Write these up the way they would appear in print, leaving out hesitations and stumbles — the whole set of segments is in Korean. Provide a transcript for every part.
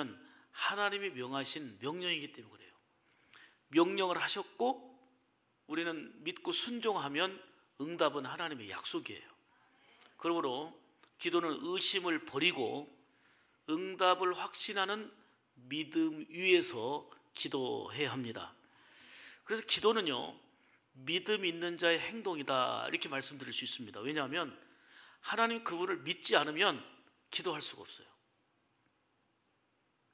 왜냐하면 하나님이 명하신 명령이기 때문에 그래요. 명령을 하셨고 우리는 믿고 순종하면 응답은 하나님의 약속이에요. 그러므로 기도는 의심을 버리고 응답을 확신하는 믿음 위에서 기도해야 합니다. 그래서 기도는요, 믿음 있는 자의 행동이다 이렇게 말씀드릴 수 있습니다. 왜냐하면 하나님 그분을 믿지 않으면 기도할 수가 없어요.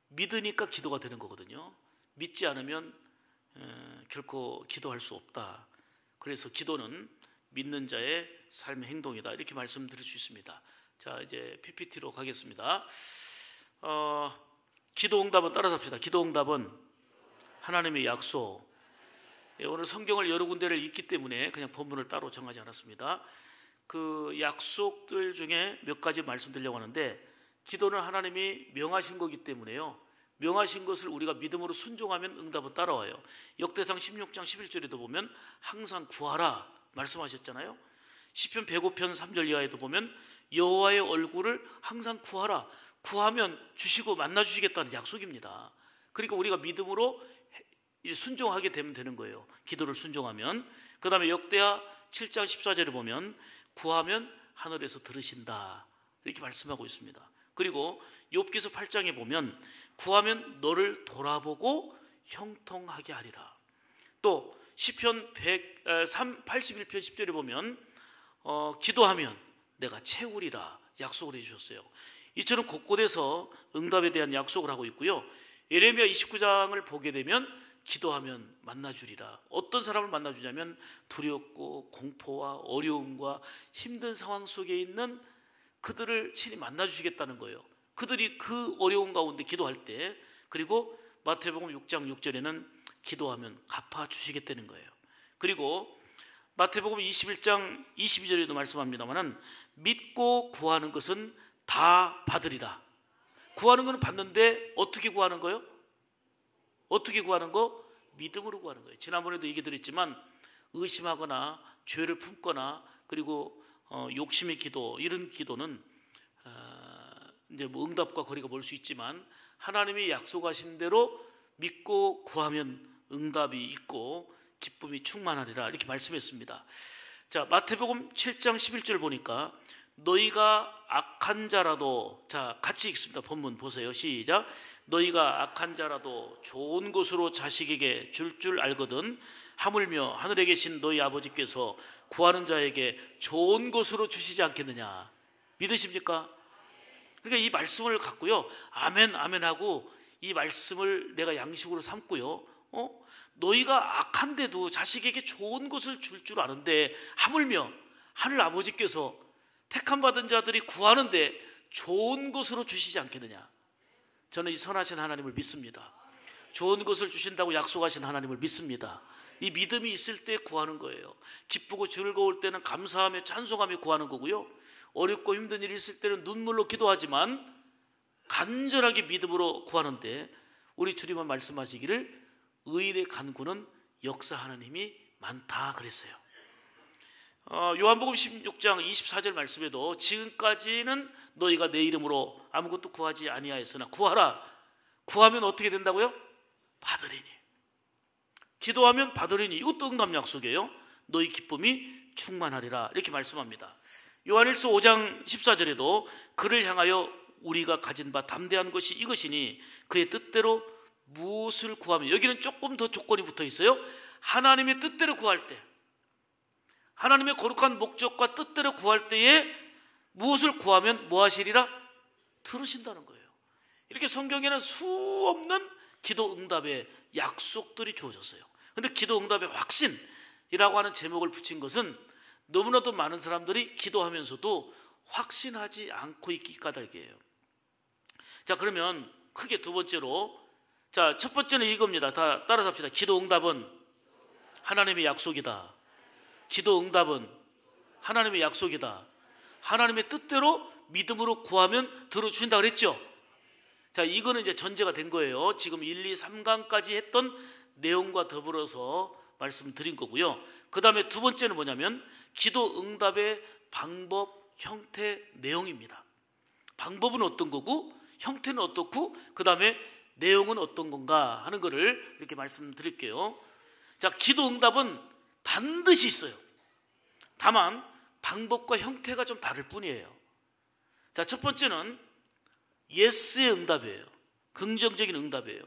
믿으니까 기도가 되는 거거든요. 믿지 않으면 결코 기도할 수 없다. 그래서 기도는 믿는 자의 삶의 행동이다 이렇게 말씀드릴 수 있습니다. 자, 이제 PPT로 가겠습니다. 기도 응답은 따라서 합시다. 기도 응답은 하나님의 약속. 오늘 성경을 여러 군데를 읽기 때문에 그냥 본문을 따로 정하지 않았습니다. 그 약속들 중에 몇 가지 말씀드리려고 하는데, 기도는 하나님이 명하신 거기 때문에요, 명하신 것을 우리가 믿음으로 순종하면 응답은 따라와요. 역대상 16장 11절에도 보면 항상 구하라 말씀하셨잖아요. 시편 105편 3절 이하에도 보면 여호와의 얼굴을 항상 구하라, 구하면 주시고 만나 주시겠다는 약속입니다. 그러니까 우리가 믿음으로 이제 순종하게 되면 되는 거예요. 기도를 순종하면. 그 다음에 역대하 7장 14절에 보면 구하면 하늘에서 들으신다 이렇게 말씀하고 있습니다. 그리고 욥기서 8장에 보면 구하면 너를 돌아보고 형통하게 하리라. 또 시편 81편 10절에 보면 기도하면 내가 채우리라 약속을 해주셨어요. 이처럼 곳곳에서 응답에 대한 약속을 하고 있고요. 예레미야 29장을 보게 되면 기도하면 만나주리라. 어떤 사람을 만나주냐면 두렵고 공포와 어려움과 힘든 상황 속에 있는 그들을 친히 만나주시겠다는 거예요. 그들이 그 어려운 가운데 기도할 때. 그리고 마태복음 6장 6절에는 기도하면 갚아주시겠다는 거예요. 그리고 마태복음 21장 22절에도 말씀합니다만 믿고 구하는 것은 다 받으리라. 구하는 것은 받는데 어떻게 구하는 거예요? 어떻게 구하는 거? 믿음으로 구하는 거예요. 지난번에도 얘기 드렸지만 의심하거나 죄를 품거나 그리고 욕심의 기도, 이런 기도는 이제 뭐 응답과 거리가 멀 수 있지만 하나님이 약속하신 대로 믿고 구하면 응답이 있고 기쁨이 충만하리라 이렇게 말씀했습니다. 자, 마태복음 7장 11절 보니까 너희가 악한 자라도, 자 같이 읽습니다. 본문 보세요. 시작. 너희가 악한 자라도 좋은 것으로 자식에게 줄 알거든 하물며 하늘에 계신 너희 아버지께서 구하는 자에게 좋은 것으로 주시지 않겠느냐. 믿으십니까? 그러니까 이 말씀을 갖고요, 아멘 아멘 하고 이 말씀을 내가 양식으로 삼고요, 너희가 악한데도 자식에게 좋은 것을 줄 아는데 하물며 하늘 아버지께서 택함 받은 자들이 구하는데 좋은 것으로 주시지 않겠느냐. 저는 이 선하신 하나님을 믿습니다. 좋은 것을 주신다고 약속하신 하나님을 믿습니다. 이 믿음이 있을 때 구하는 거예요. 기쁘고 즐거울 때는 감사하며 찬송하며 구하는 거고요, 어렵고 힘든 일이 있을 때는 눈물로 기도하지만 간절하게 믿음으로 구하는데, 우리 주님은 말씀하시기를 의인의 간구는 역사하는 힘이 많다 그랬어요. 요한복음 16장 24절 말씀에도 지금까지는 너희가 내 이름으로 아무것도 구하지 아니하였으나 구하라. 구하면 어떻게 된다고요? 받으리니. 기도하면 받으리니. 이것도 응답 약속이에요. 너희 기쁨이 충만하리라 이렇게 말씀합니다. 요한일서 5장 14절에도 그를 향하여 우리가 가진 바 담대한 것이 이것이니 그의 뜻대로 무엇을 구하면, 여기는 조금 더 조건이 붙어 있어요. 하나님의 뜻대로 구할 때, 하나님의 거룩한 목적과 뜻대로 구할 때에 무엇을 구하면 뭐 하시리라? 들으신다는 거예요. 이렇게 성경에는 수없는 기도 응답의 약속들이 주어졌어요. 그런데 기도 응답의 확신이라고 하는 제목을 붙인 것은 너무나도 많은 사람들이 기도하면서도 확신하지 않고 있기 까닭이에요. 자, 그러면 크게 두 번째로, 자, 첫 번째는 이겁니다. 다 따라서 합시다. 기도 응답은 하나님의 약속이다. 기도 응답은 하나님의 약속이다. 하나님의 뜻대로 믿음으로 구하면 들어주신다 그랬죠. 자, 이거는 이제 전제가 된 거예요. 지금 1, 2, 3강까지 했던 내용과 더불어서 말씀드린 거고요. 그 다음에 두 번째는 뭐냐면 기도 응답의 방법, 형태, 내용입니다. 방법은 어떤 거고 형태는 어떻고 그 다음에 내용은 어떤 건가 하는 것을 이렇게 말씀드릴게요. 자, 기도 응답은 반드시 있어요. 다만 방법과 형태가 좀 다를 뿐이에요. 자, 첫 번째는 예스의 응답이에요. 긍정적인 응답이에요.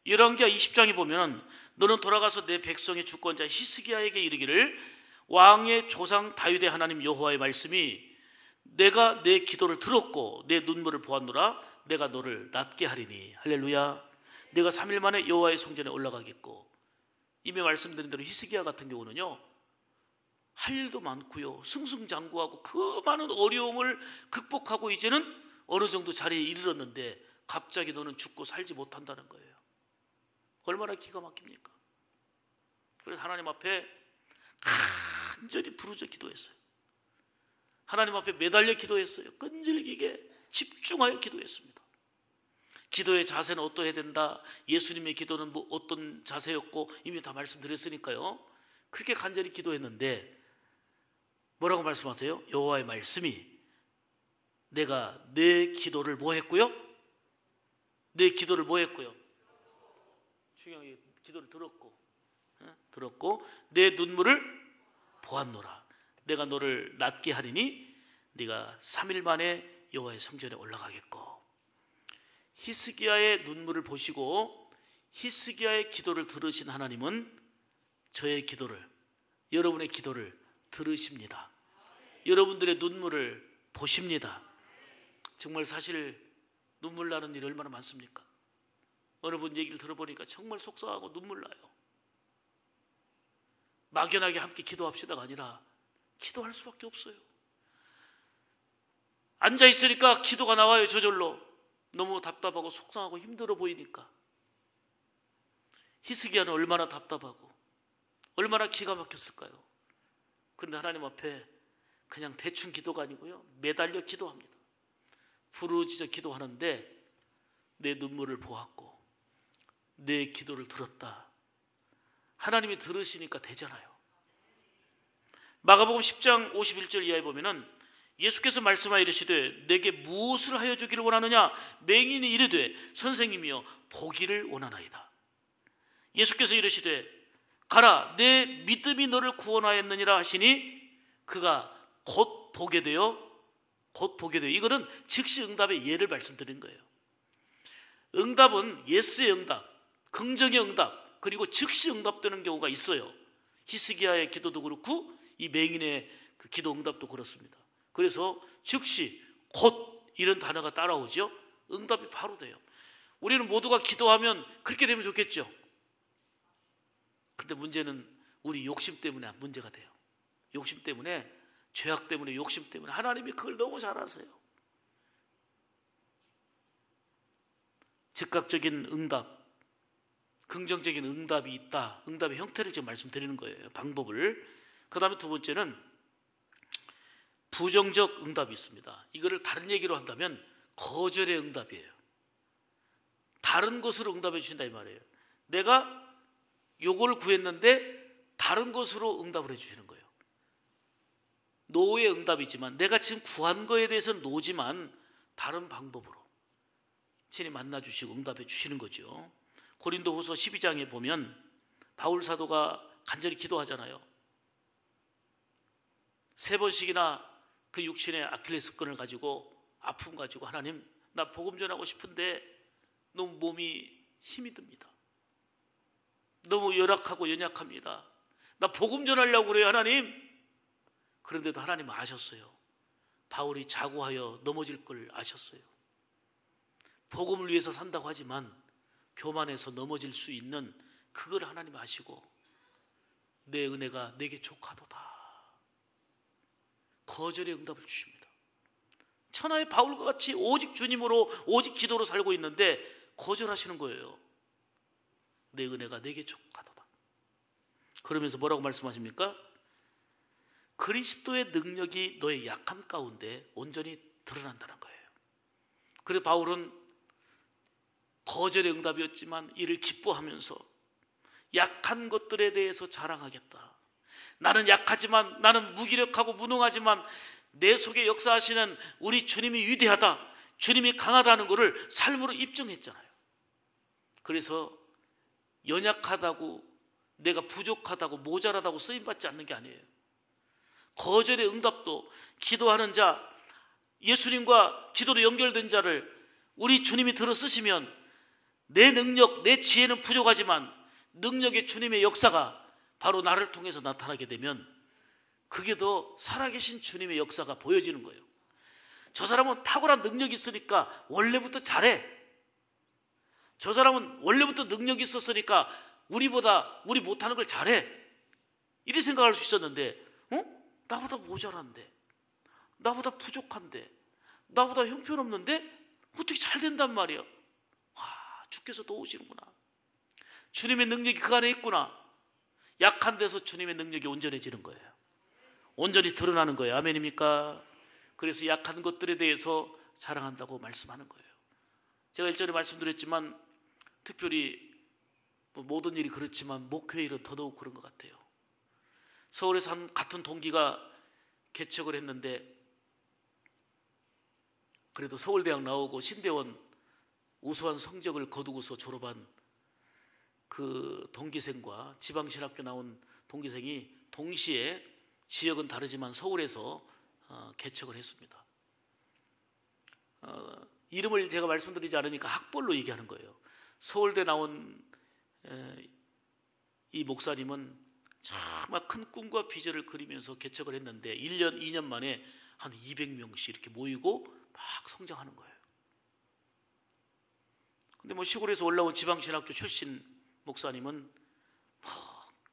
열왕기하 20장에 보면 너는 돌아가서 내 백성의 주권자 히스기야에게 이르기를 왕의 조상 다윗의 하나님 여호와의 말씀이 내가 내 기도를 들었고 내 눈물을 보았노라. 내가 너를 낫게 하리니. 할렐루야. 내가 3일 만에 여호와의 성전에 올라가겠고. 이미 말씀드린 대로 히스기야 같은 경우는요, 할 일도 많고요, 승승장구하고 그 많은 어려움을 극복하고 이제는 어느 정도 자리에 이르렀는데 갑자기 너는 죽고 살지 못한다는 거예요. 얼마나 기가 막힙니까? 그래서 하나님 앞에 간절히 부르짖어 기도했어요. 하나님 앞에 매달려 기도했어요. 끈질기게 집중하여 기도했습니다. 기도의 자세는 어떠해야 된다, 예수님의 기도는 뭐 어떤 자세였고 이미 다 말씀드렸으니까요. 그렇게 간절히 기도했는데 뭐라고 말씀하세요? 여호와의 말씀이 내가 내 기도를 뭐 했고요? 내 기도를 뭐 했고요? 중요하게 기도를 들었고 내 눈물을 보았노라. 내가 너를 낫게 하리니 네가 3일 만에 여호와의 성전에 올라가겠고. 히스기야의 눈물을 보시고 히스기야의 기도를 들으신 하나님은 저의 기도를, 여러분의 기도를 들으십니다. 여러분들의 눈물을 보십니다. 정말 사실 눈물 나는 일이 얼마나 많습니까? 어느 분 얘기를 들어보니까 정말 속상하고 눈물 나요. 막연하게 함께 기도합시다가 아니라 기도할 수밖에 없어요. 앉아있으니까 기도가 나와요. 저절로. 너무 답답하고 속상하고 힘들어 보이니까. 히스기야는 얼마나 답답하고 얼마나 기가 막혔을까요? 그런데 하나님 앞에 그냥 대충 기도가 아니고요, 매달려 기도합니다. 부르짖어 기도하는데 내 눈물을 보았고 내 기도를 들었다. 하나님이 들으시니까 되잖아요. 마가복음 10장 51절 이하에 보면은 예수께서 말씀하여 이르시되 내게 무엇을 하여 주기를 원하느냐? 맹인이 이르되 선생님이여 보기를 원하나이다. 예수께서 이르시되 가라, 내 믿음이 너를 구원하였느니라 하시니 그가 곧 보게 되어 이거는 즉시 응답의 예를 말씀드린 거예요. 응답은 예스의 응답, 긍정의 응답, 그리고 즉시 응답되는 경우가 있어요. 히스기야의 기도도 그렇고 이 맹인의 그 기도 응답도 그렇습니다. 그래서 즉시 곧 이런 단어가 따라오죠. 응답이 바로 돼요. 우리는 모두가 기도하면 그렇게 되면 좋겠죠. 근데 문제는 우리 욕심 때문에 문제가 돼요. 욕심 때문에, 죄악 때문에, 욕심 때문에. 하나님이 그걸 너무 잘 아세요. 즉각적인 응답, 긍정적인 응답이 있다. 응답의 형태를 지금 말씀드리는 거예요. 방법을. 그 다음에 두 번째는 부정적 응답이 있습니다. 이거를 다른 얘기로 한다면 거절의 응답이에요. 다른 것으로 응답해 주신다 이 말이에요. 내가 요걸 구했는데 다른 것으로 응답을 해주시는 거예요. 노의 응답이지만 내가 지금 구한 거에 대해서는 노지만 다른 방법으로 친히 만나주시고 응답해 주시는 거죠. 고린도후서 12장에 보면 바울 사도가 간절히 기도하잖아요. 3번씩이나 그 육신의 아킬레스건을 가지고, 아픔 가지고, 하나님 나 복음 전하고 싶은데 너무 몸이 힘이 듭니다. 너무 열악하고 연약합니다. 나 복음 전하려고 그래요 하나님. 그런데도 하나님 아셨어요. 바울이 자고하여 넘어질 걸 아셨어요. 복음을 위해서 산다고 하지만 교만해서 넘어질 수 있는 그걸 하나님 아시고 내 은혜가 내게 족하도다. 거절의 응답을 주십니다. 천하의 바울과 같이 오직 주님으로, 오직 기도로 살고 있는데 거절하시는 거예요. 내 은혜가 내게 족하도다. 그러면서 뭐라고 말씀하십니까? 그리스도의 능력이 너의 약함 가운데 온전히 드러난다는 거예요. 그래서 바울은 거절의 응답이었지만 이를 기뻐하면서 약한 것들에 대해서 자랑하겠다. 나는 약하지만, 나는 무기력하고 무능하지만 내 속에 역사하시는 우리 주님이 위대하다. 주님이 강하다는 것을 삶으로 입증했잖아요. 그래서 연약하다고, 내가 부족하다고, 모자라다고 쓰임받지 않는 게 아니에요. 거절의 응답도, 기도하는 자, 예수님과 기도로 연결된 자를 우리 주님이 들어 쓰시면 내 능력, 내 지혜는 부족하지만 능력의 주님의 역사가 바로 나를 통해서 나타나게 되면 그게 더 살아계신 주님의 역사가 보여지는 거예요. 저 사람은 탁월한 능력이 있으니까 원래부터 잘해. 저 사람은 원래부터 능력이 있었으니까 우리 못하는 걸 잘해. 이렇게 생각할 수 있었는데, 나보다 모자란데, 나보다 부족한데, 나보다 형편없는데 어떻게 잘 된단 말이야. 와, 주께서 도우시는구나. 주님의 능력이 그 안에 있구나. 약한 데서 주님의 능력이 온전해지는 거예요. 온전히 드러나는 거예요. 아멘입니까? 그래서 약한 것들에 대해서 자랑한다고 말씀하는 거예요. 제가 일전에 말씀드렸지만 특별히 모든 일이 그렇지만 목회 일은 더더욱 그런 것 같아요. 서울에서 한 같은 동기가 개척을 했는데 그래도 서울대학 나오고 신대원 우수한 성적을 거두고서 졸업한 그 동기생과 지방신학교 나온 동기생이 동시에 지역은 다르지만 서울에서 개척을 했습니다. 이름을 제가 말씀드리지 않으니까 학벌로 얘기하는 거예요. 서울대 나온 이 목사님은 정말 큰 꿈과 비전을 그리면서 개척을 했는데 1년, 2년 만에 한 200명씩 이렇게 모이고 막 성장하는 거예요. 근데 시골에서 올라온 지방신학교 출신 목사님은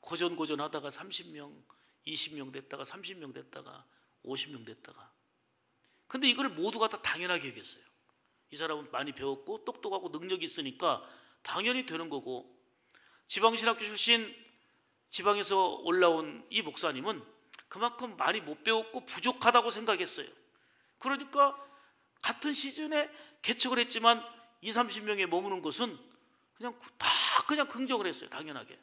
고전 하다가 30명, 20명 됐다가 30명 됐다가 50명 됐다가. 근데 이걸 모두가 다 당연하게 여겼어요. 이 사람은 많이 배웠고 똑똑하고 능력이 있으니까 당연히 되는 거고, 지방신학교 출신 지방에서 올라온 이 목사님은 그만큼 많이 못 배웠고 부족하다고 생각했어요. 그러니까 같은 시즌에 개척을 했지만 20, 30명에 머무는 것은 그냥 긍정을 했어요. 당연하게.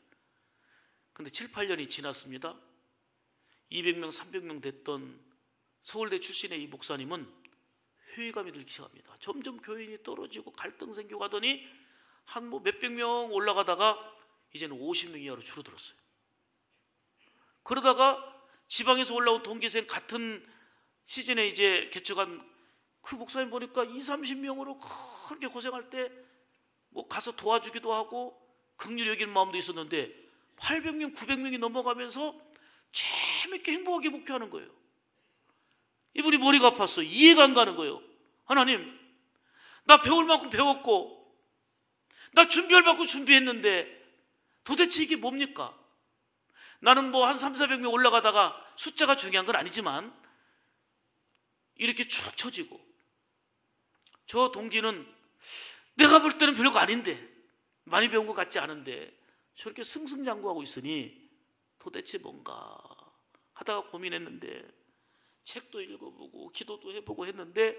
근데 7, 8년이 지났습니다. 200명, 300명 됐던 서울대 출신의 이 목사님은 회의감이 들기 시작합니다. 점점 교인이 떨어지고 갈등 생겨가더니 한 몇백 명 올라가다가 이제는 50명 이하로 줄어들었어요. 그러다가 지방에서 올라온 동기생 같은 시즌에 이제 개척한 그 목사님 보니까 20, 30명으로 그렇게 고생할 때 가서 도와주기도 하고 긍휼히 여기는 마음도 있었는데 800명, 900명이 넘어가면서 재밌게 행복하게 목회하는 거예요. 이분이 머리가 아팠어. 이해가 안 가는 거예요. 하나님, 나 배울 만큼 배웠고 나 준비할 만큼 준비했는데 도대체 이게 뭡니까? 나는 한 3, 400명 올라가다가 숫자가 중요한 건 아니지만 이렇게 축 처지고, 저 동기는 내가 볼 때는 별거 아닌데, 많이 배운 것 같지 않은데 저렇게 승승장구하고 있으니 도대체 뭔가 하다가 고민했는데 책도 읽어보고 기도도 해보고 했는데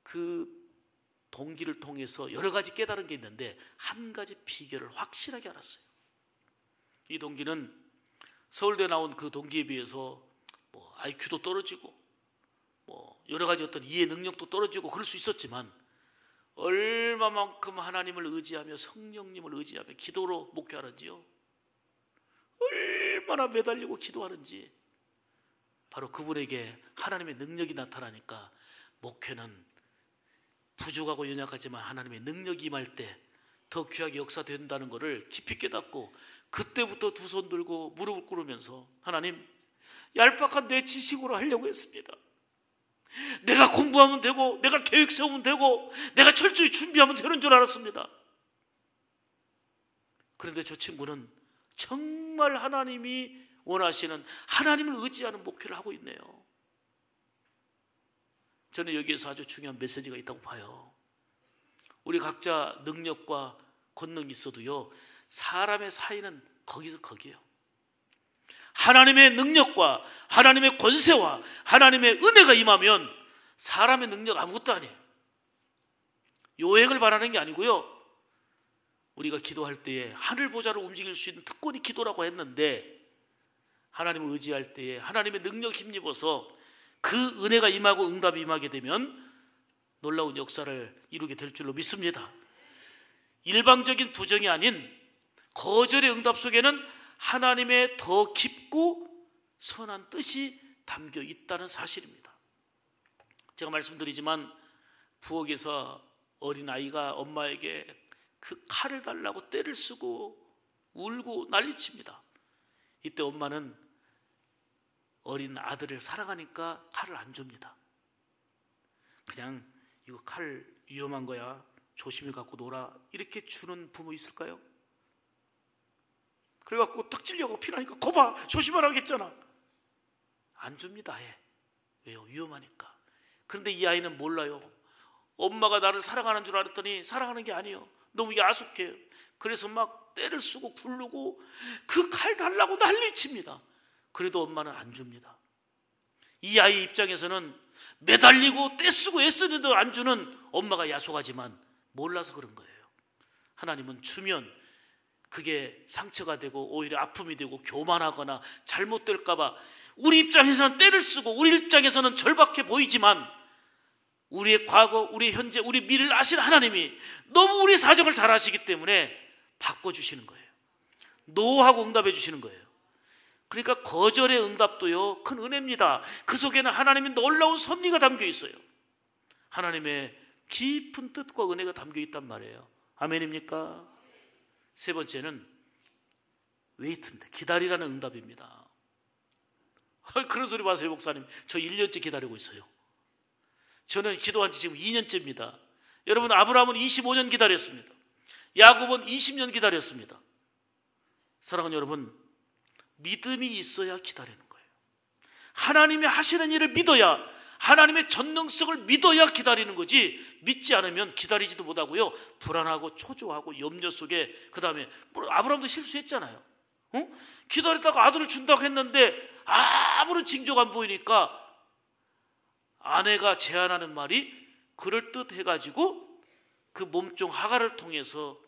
그 동기를 통해서 여러 가지 깨달은 게 있는데 한 가지 비결을 확실하게 알았어요. 이 동기는 서울대 나온 그 동기에 비해서 IQ도 떨어지고 여러 가지 어떤 이해 능력도 떨어지고 그럴 수 있었지만 얼마만큼 하나님을 의지하며 성령님을 의지하며 기도로 목회하는지요, 얼마나 매달리고 기도하는지, 바로 그분에게 하나님의 능력이 나타나니까 목회는 부족하고 연약하지만 하나님의 능력이 임할 때 더 귀하게 역사된다는 것을 깊이 깨닫고 그때부터 두 손 들고 무릎을 꿇으면서 하나님, 얄팍한 내 지식으로 하려고 했습니다. 내가 공부하면 되고 내가 계획 세우면 되고 내가 철저히 준비하면 되는 줄 알았습니다. 그런데 저 친구는 정말 하나님이 원하시는 하나님을 의지하는 목회를 하고 있네요. 저는 여기에서 아주 중요한 메시지가 있다고 봐요. 우리 각자 능력과 권능이 있어도요, 사람의 사이는 거기서 거기에요. 하나님의 능력과 하나님의 권세와 하나님의 은혜가 임하면 사람의 능력 아무것도 아니에요. 요행을 바라는 게 아니고요, 우리가 기도할 때에 하늘 보좌를 움직일 수 있는 특권이 기도라고 했는데 하나님을 의지할 때에 하나님의 능력 힘입어서 그 은혜가 임하고 응답이 임하게 되면 놀라운 역사를 이루게 될 줄로 믿습니다. 일방적인 부정이 아닌 거절의 응답 속에는 하나님의 더 깊고 선한 뜻이 담겨 있다는 사실입니다. 제가 말씀드리지만 부엌에서 어린아이가 엄마에게 그 칼을 달라고 떼를 쓰고 울고 난리칩니다. 이때 엄마는 어린 아들을 사랑하니까 칼을 안 줍니다. 그냥 이거 칼 위험한 거야, 조심히 갖고 놀아, 이렇게 주는 부모 있을까요? 그래갖고 딱 찔려고 피나니까 거봐, 조심하라고 했잖아. 안 줍니다. 아예. 왜요? 위험하니까. 그런데 이 아이는 몰라요. 엄마가 나를 사랑하는 줄 알았더니 사랑하는 게 아니에요. 너무 야속해요. 그래서 막 떼를 쓰고 굴르고 그 칼 달라고 난리칩니다. 그래도 엄마는 안 줍니다. 이 아이 입장에서는 매달리고 떼쓰고 애쓰는데도 안 주는 엄마가 야속하지만 몰라서 그런 거예요. 하나님은 주면 그게 상처가 되고 오히려 아픔이 되고 교만하거나 잘못될까 봐 우리 입장에서는 떼를 쓰고 우리 입장에서는 절박해 보이지만 우리의 과거, 우리 현재, 우리 미래를 아시는 하나님이 너무 우리 사정을 잘 아시기 때문에 바꿔주시는 거예요. 노하고 응답해 주시는 거예요. 그러니까 거절의 응답도요, 큰 은혜입니다. 그 속에는 하나님의 놀라운 섭리가 담겨 있어요. 하나님의 깊은 뜻과 은혜가 담겨 있단 말이에요. 아멘입니까? 세 번째는 웨이트입니다. 기다리라는 응답입니다. 그런 소리 마세요, 목사님. 저 1년째 기다리고 있어요. 저는 기도한 지 지금 2년째입니다. 여러분, 아브라함은 25년 기다렸습니다. 야곱은 20년 기다렸습니다. 사랑하는 여러분, 믿음이 있어야 기다리는 거예요. 하나님이 하시는 일을 믿어야, 하나님의 전능성을 믿어야 기다리는 거지, 믿지 않으면 기다리지도 못하고요, 불안하고 초조하고 염려 속에, 그 다음에 아브라함도 실수했잖아요. 기다렸다가 아들을 준다고 했는데 아무런 징조가 안 보이니까 아내가 제안하는 말이 그럴듯해가지고 그 몸종 하갈을 통해서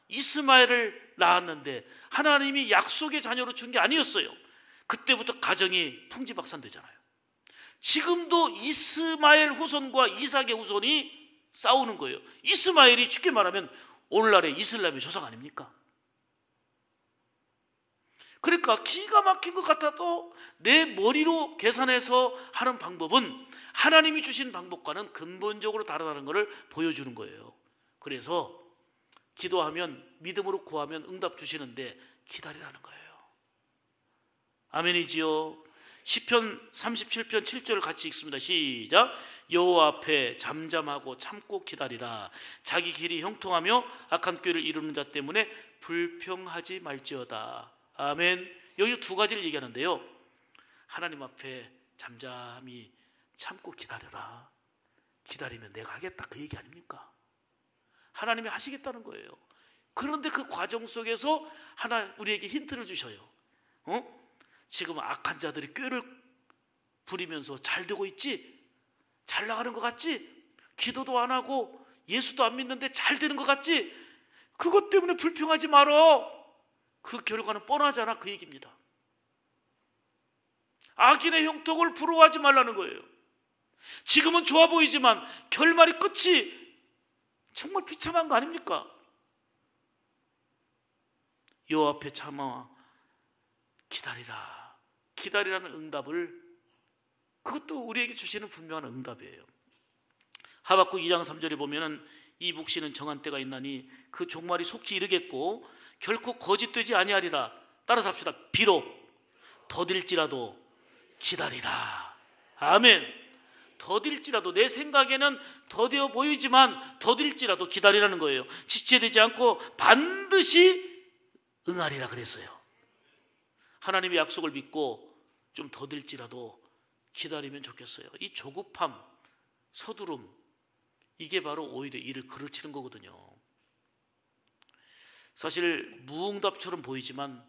이스마엘을 낳았는데 하나님이 약속의 자녀로 준 게 아니었어요. 그때부터 가정이 풍지박산되잖아요. 지금도 이스마엘 후손과 이삭의 후손이 싸우는 거예요. 이스마엘이 쉽게 말하면 오늘날의 이슬람의 조상 아닙니까? 그러니까 기가 막힌 것 같아도 내 머리로 계산해서 하는 방법은 하나님이 주신 방법과는 근본적으로 다르다는 것을 보여주는 거예요. 그래서 기도하면, 믿음으로 구하면 응답 주시는데 기다리라는 거예요. 아멘이지요. 시편 37편 7절을 같이 읽습니다. 시작. 여호와 앞에 잠잠하고 참고 기다리라. 자기 길이 형통하며 악한 꾀를 이루는 자 때문에 불평하지 말지어다. 아멘. 여기 두 가지를 얘기하는데요, 하나님 앞에 잠잠히 참고 기다려라. 기다리면 내가 하겠다, 그 얘기 아닙니까? 하나님이 하시겠다는 거예요. 그런데 그 과정 속에서 하나 우리에게 힌트를 주셔요. 지금 악한 자들이 꾀를 부리면서 잘 되고 있지? 잘 나가는 것 같지? 기도도 안 하고 예수도 안 믿는데 잘 되는 것 같지? 그것 때문에 불평하지 말어. 그 결과는 뻔하잖아, 그 얘기입니다. 악인의 형통을 부러워하지 말라는 거예요. 지금은 좋아 보이지만 결말이 끝이 정말 비참한 거 아닙니까? 여호와 앞에 참아 기다리라. 기다리라는 응답을, 그것도 우리에게 주시는 분명한 응답이에요. 하박국 2장 3절에 보면은 이 묵시는 정한 때가 있나니 그 종말이 속히 이르겠고 결코 거짓되지 아니하리라. 따라서 합시다. 비록 더딜지라도 기다리라. 아멘. 더딜지라도, 내 생각에는 더뎌 보이지만 더딜지라도 기다리라는 거예요. 지체되지 않고 반드시 응하리라 그랬어요. 하나님의 약속을 믿고 좀 더딜지라도 기다리면 좋겠어요. 이 조급함, 서두름, 이게 바로 오히려 일을 그르치는 거거든요. 사실 무응답처럼 보이지만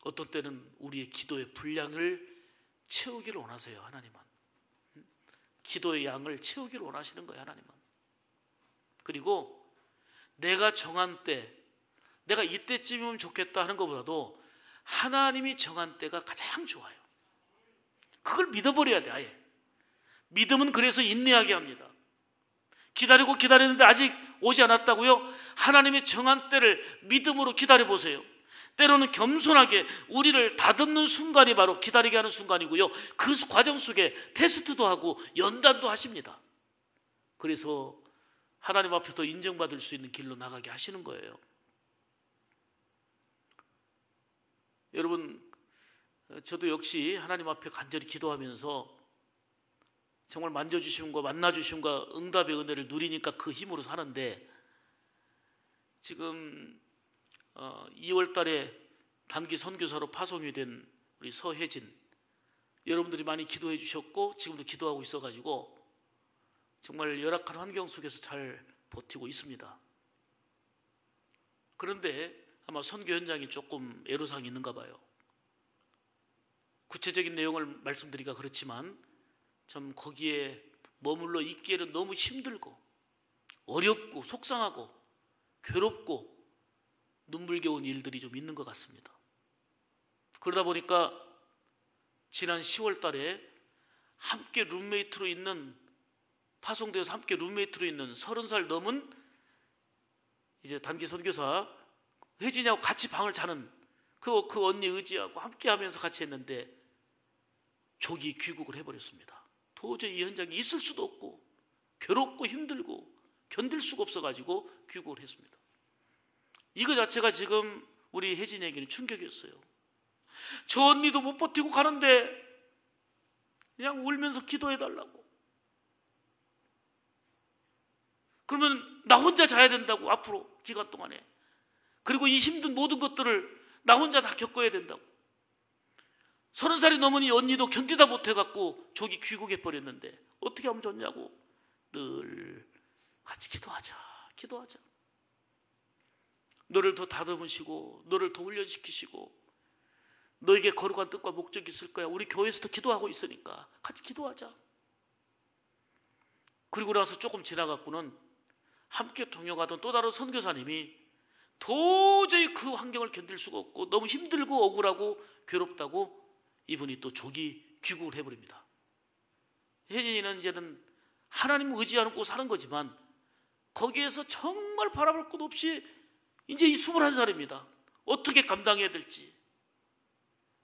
어떤 때는 우리의 기도의 분량을 채우기를 원하세요. 하나님은 기도의 양을 채우기를 원하시는 거예요. 하나님은. 그리고 내가 정한 때, 내가 이때쯤이면 좋겠다 하는 것보다도 하나님이 정한 때가 가장 좋아요. 그걸 믿어버려야 돼. 아예. 믿음은 그래서 인내하게 합니다. 기다리고 기다리는데 아직 오지 않았다고요? 하나님의 정한 때를 믿음으로 기다려보세요. 때로는 겸손하게 우리를 다듬는 순간이 바로 기다리게 하는 순간이고요, 그 과정 속에 테스트도 하고 연단도 하십니다. 그래서 하나님 앞에 더 인정받을 수 있는 길로 나가게 하시는 거예요. 여러분, 저도 역시 하나님 앞에 간절히 기도하면서 정말 만져주심과 만나주심과 응답의 은혜를 누리니까 그 힘으로 사는데, 지금 2월 달에 단기 선교사로 파송이 된 우리 서혜진, 여러분들이 많이 기도해 주셨고 지금도 기도하고 있어가지고 정말 열악한 환경 속에서 잘 버티고 있습니다. 그런데 아마 선교 현장이 조금 애로사항이 있는가 봐요. 구체적인 내용을 말씀드리기가 그렇지만 참 거기에 머물러 있기에는 너무 힘들고 어렵고 속상하고 괴롭고 눈물겨운 일들이 좀 있는 것 같습니다. 그러다 보니까 지난 10월 달에 함께 룸메이트로 있는, 파송되어서 함께 룸메이트로 있는 30살 넘은 이제 단기 선교사 혜진이하고 같이 방을 자는 그 언니 의지하고 함께 하면서 같이 했는데 조기 귀국을 해버렸습니다. 도저히 이 현장에 있을 수도 없고 괴롭고 힘들고 견딜 수가 없어가지고 귀국을 했습니다. 이거 자체가 지금 우리 혜진에게는 충격이었어요. 저 언니도 못 버티고 가는데 그냥 울면서 기도해달라고. 그러면 나 혼자 자야 된다고, 앞으로 기간 동안에. 그리고 이 힘든 모든 것들을 나 혼자 다 겪어야 된다고. 30살이 넘으니 언니도 견디다 못해갖고 조기 귀국해버렸는데 어떻게 하면 좋냐고. 늘 같이 기도하자, 기도하자. 너를 더 다듬으시고 너를 더 훈련시키시고 너에게 거룩한 뜻과 목적이 있을 거야. 우리 교회에서도 기도하고 있으니까 같이 기도하자. 그리고 나서 조금 지나갔고는 함께 동역하던 또 다른 선교사님이 도저히 그 환경을 견딜 수가 없고 너무 힘들고 억울하고 괴롭다고 이분이 또 조기 귀국을 해버립니다. 혜진이는 이제는 하나님 의지하고 사는 거지만 거기에서 정말 바라볼 것 없이 이제 이 21살입니다. 어떻게 감당해야 될지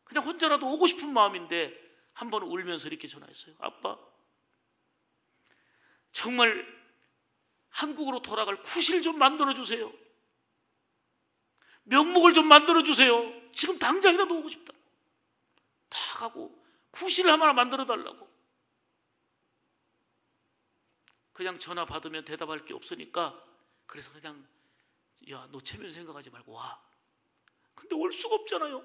그냥 혼자라도 오고 싶은 마음인데 한 번은 울면서 이렇게 전화했어요. 아빠, 정말 한국으로 돌아갈 구실 좀 만들어주세요. 명목을 좀 만들어주세요. 지금 당장이라도 오고 싶다. 다 가고 구실을 하나 만들어달라고. 그냥 전화 받으면 대답할 게 없으니까 그래서 그냥 야, 너 체면 생각하지 말고 와. 근데 올 수가 없잖아요.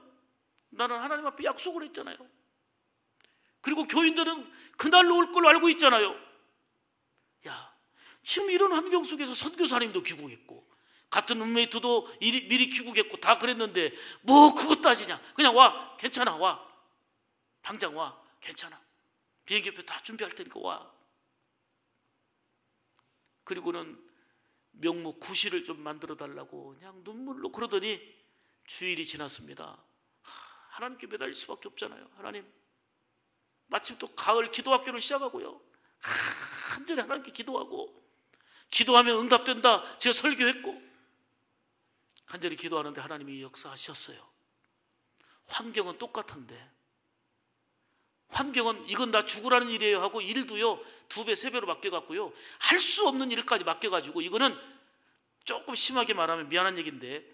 나는 하나님 앞에 약속을 했잖아요. 그리고 교인들은 그날로 올 걸 알고 있잖아요. 야, 지금 이런 환경 속에서 선교사님도 귀국했고 같은 룸메이트도 미리 귀국했고 다 그랬는데 뭐 그것 따지냐. 그냥 와. 괜찮아. 와. 당장 와. 괜찮아. 비행기표 다 준비할 테니까 와. 그리고는 명목 구실을 좀 만들어 달라고 그냥 눈물로 그러더니 주일이 지났습니다. 하나님께 매달릴 수밖에 없잖아요. 하나님, 마침 또 가을 기도학교를 시작하고요. 간절히 하나님께 기도하고 기도하면 응답된다. 제가 설교했고 간절히 기도하는데 하나님이 역사하셨어요. 환경은 똑같은데, 환경은 이건 나 죽으라는 일이에요 하고 일도요 2배, 3배로 맡겨갖고요 할 수 없는 일까지 맡겨가지고, 이거는 조금 심하게 말하면 미안한 얘기인데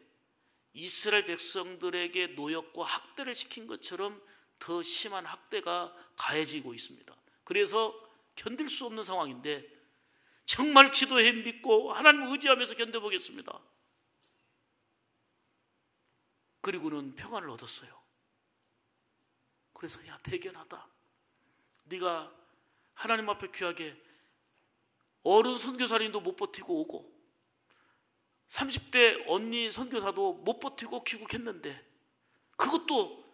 이스라엘 백성들에게 노역과 학대를 시킨 것처럼 더 심한 학대가 가해지고 있습니다. 그래서 견딜 수 없는 상황인데 정말 기도해 믿고 하나님 의지하면서 견뎌보겠습니다. 그리고는 평안을 얻었어요. 그래서 야, 대견하다. 네가 하나님 앞에 귀하게 어른 선교사님도 못 버티고 오고 30대 언니 선교사도 못 버티고 귀국했는데 그것도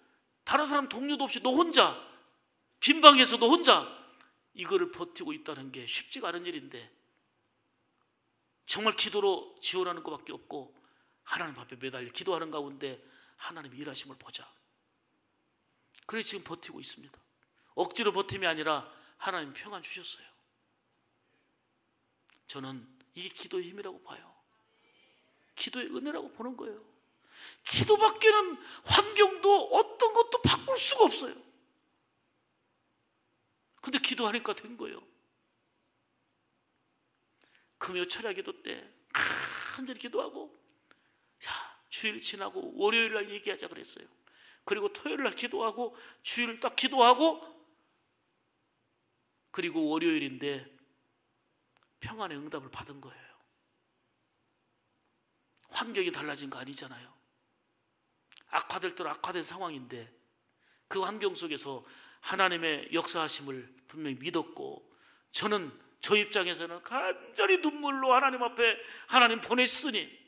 다른 사람 동료도 없이 너 혼자 빈방에서 너 혼자 이거를 버티고 있다는 게 쉽지가 않은 일인데 정말 기도로 지원하는 것밖에 없고 하나님 앞에 매달려 기도하는 가운데 하나님의 일하심을 보자. 그래서 지금 버티고 있습니다. 억지로 버팀이 아니라 하나님 평안 주셨어요. 저는 이게 기도의 힘이라고 봐요. 기도의 은혜라고 보는 거예요. 기도밖에는 환경도 어떤 것도 바꿀 수가 없어요. 근데 기도하니까 된 거예요. 금요 철야기도 때 간절히 기도하고, 주일 지나고 월요일 날 얘기하자 그랬어요. 그리고 토요일 날 기도하고, 주일 딱 기도하고, 그리고 월요일인데 평안의 응답을 받은 거예요. 환경이 달라진 거 아니잖아요. 악화될 대로 악화된 상황인데 그 환경 속에서 하나님의 역사하심을 분명히 믿었고, 저는 저 입장에서는 간절히 눈물로 하나님 앞에 하나님 보냈으니,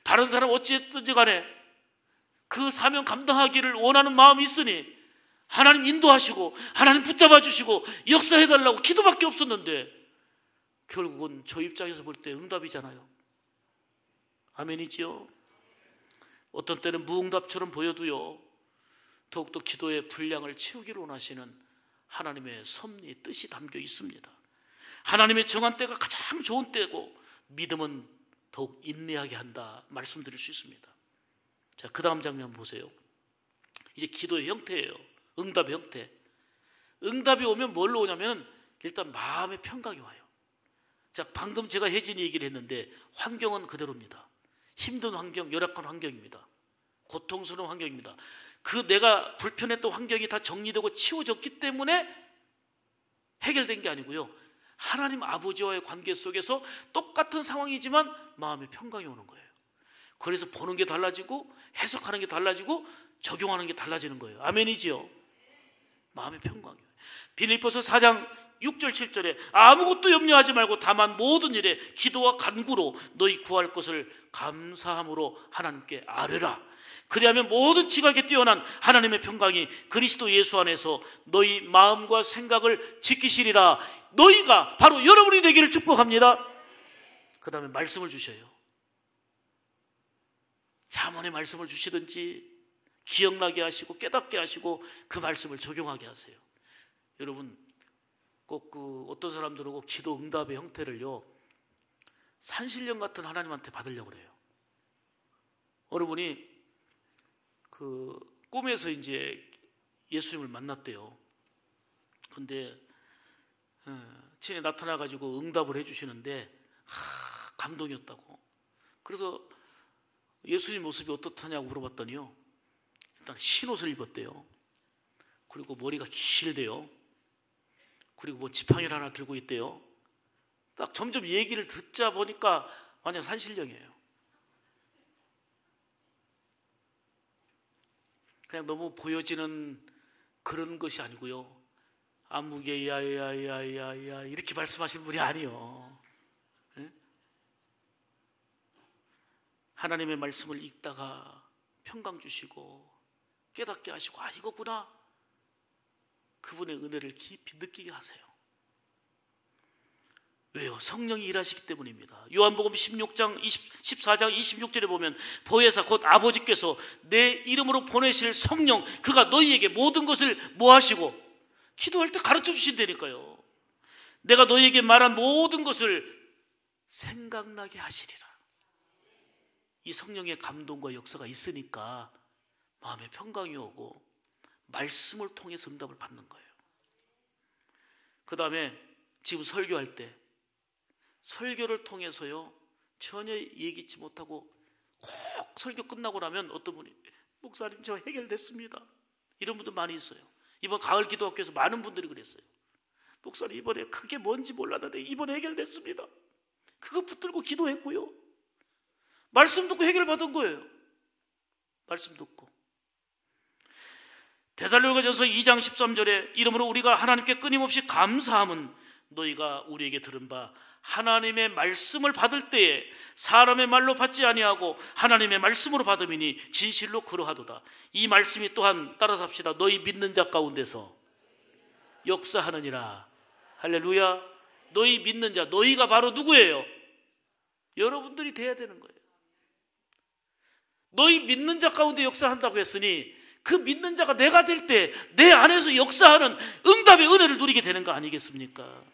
다른 사람 어찌했든지 간에 그 사명 감당하기를 원하는 마음이 있으니 하나님 인도하시고 하나님 붙잡아 주시고 역사해달라고 기도밖에 없었는데, 결국은 저 입장에서 볼 때 응답이잖아요. 아멘이지요? 어떤 때는 무응답처럼 보여도요, 더욱더 기도의 분량을 채우기를 원하시는 하나님의 섭리, 뜻이 담겨 있습니다. 하나님의 정한 때가 가장 좋은 때고, 믿음은 더욱 인내하게 한다 말씀드릴 수 있습니다. 자, 그 다음 장면 보세요. 이제 기도의 형태예요. 응답의 형태. 응답이 오면 뭘로 오냐면 일단 마음의 평강이 와요. 자, 방금 제가 혜진이 얘기를 했는데 환경은 그대로입니다. 힘든 환경, 열악한 환경입니다. 고통스러운 환경입니다. 그 내가 불편했던 환경이 다 정리되고 치워졌기 때문에 해결된 게 아니고요, 하나님 아버지와의 관계 속에서 똑같은 상황이지만 마음의 평강이 오는 거예요. 그래서 보는 게 달라지고 해석하는 게 달라지고 적용하는 게 달라지는 거예요. 아멘이지요? 마음의 평강이에요. 빌립보서 4장 6절 7절에 아무것도 염려하지 말고 다만 모든 일에 기도와 간구로 너희 구할 것을 감사함으로 하나님께 아뢰라. 그리하면 모든 지각에 뛰어난 하나님의 평강이 그리스도 예수 안에서 너희 마음과 생각을 지키시리라. 너희가 바로 여러분이 되기를 축복합니다. 그 다음에 말씀을 주셔요. 잠언의 말씀을 주시든지 기억나게 하시고 깨닫게 하시고 그 말씀을 적용하게 하세요. 여러분, 꼭 어떤 사람들은 꼭 기도 응답의 형태를요, 산신령 같은 하나님한테 받으려고 그래요. 어느 분이 꿈에서 이제 예수님을 만났대요. 근데 친히 나타나가지고 응답을 해주시는데 감동이었다고. 그래서 예수님 모습이 어떻다냐고 물어봤더니요, 일단 흰 옷을 입었대요. 그리고 머리가 길대요. 그리고 뭐 지팡이를 하나 들고 있대요. 딱 점점 얘기를 듣자 보니까 완전 산신령이에요. 그냥 너무 보여지는 그런 것이 아니고요, 아무개 야야야야야 이렇게 말씀하시는 분이 아니요. 네? 하나님의 말씀을 읽다가 평강 주시고 깨닫게 하시고, 아 이거구나, 그분의 은혜를 깊이 느끼게 하세요. 왜요? 성령이 일하시기 때문입니다. 요한복음 14장 26절에 보면 보혜사 곧 아버지께서 내 이름으로 보내실 성령, 그가 너희에게 모든 것을 뭐 하시고, 기도할 때 가르쳐 주신다니까요. 내가 너희에게 말한 모든 것을 생각나게 하시리라. 이 성령의 감동과 역사가 있으니까 마음에 평강이 오고 말씀을 통해서 응답을 받는 거예요. 그 다음에 지금 설교할 때 설교를 통해서요, 전혀 얘기치 못하고 꼭 설교 끝나고 나면 어떤 분이 목사님 저 해결됐습니다, 이런 분들 많이 있어요. 이번 가을 기도학교에서 많은 분들이 그랬어요. 목사님 이번에 그게 뭔지 몰랐는데 이번에 해결됐습니다. 그거 붙들고 기도했고요, 말씀 듣고 해결받은 거예요. 말씀 듣고. 데살로니가전서 2장 13절에 이러므로 우리가 하나님께 끊임없이 감사함은 너희가 우리에게 들은 바 하나님의 말씀을 받을 때에 사람의 말로 받지 아니하고 하나님의 말씀으로 받음이니 진실로 그러하도다. 이 말씀이 또한 따라서 합시다. 너희 믿는 자 가운데서 역사하느니라. 할렐루야. 너희 믿는 자, 너희가 바로 누구예요? 여러분들이 돼야 되는 거예요. 너희 믿는 자 가운데 역사한다고 했으니 그 믿는 자가 내가 될 때 내 안에서 역사하는 응답의 은혜를 누리게 되는 거 아니겠습니까?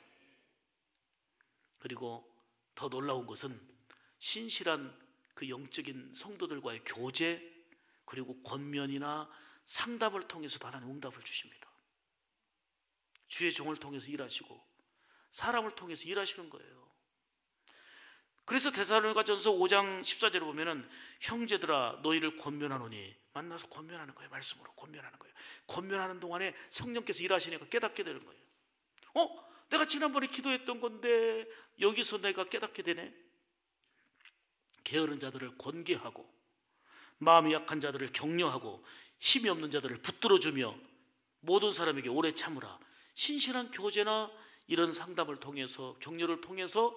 그리고 더 놀라운 것은 신실한 그 영적인 성도들과의 교제, 그리고 권면이나 상담을 통해서도 하나님 응답을 주십니다. 주의 종을 통해서 일하시고 사람을 통해서 일하시는 거예요. 그래서 데살로니가전서 5장 14절에 보면은 형제들아 너희를 권면하노니, 만나서 권면하는 거예요. 말씀으로 권면하는 거예요. 권면하는 동안에 성령께서 일하시니까 깨닫게 되는 거예요. 내가 지난번에 기도했던 건데 여기서 내가 깨닫게 되네. 게으른 자들을 권계하고 마음이 약한 자들을 격려하고 힘이 없는 자들을 붙들어주며 모든 사람에게 오래 참으라. 신실한 교제나 이런 상담을 통해서, 격려를 통해서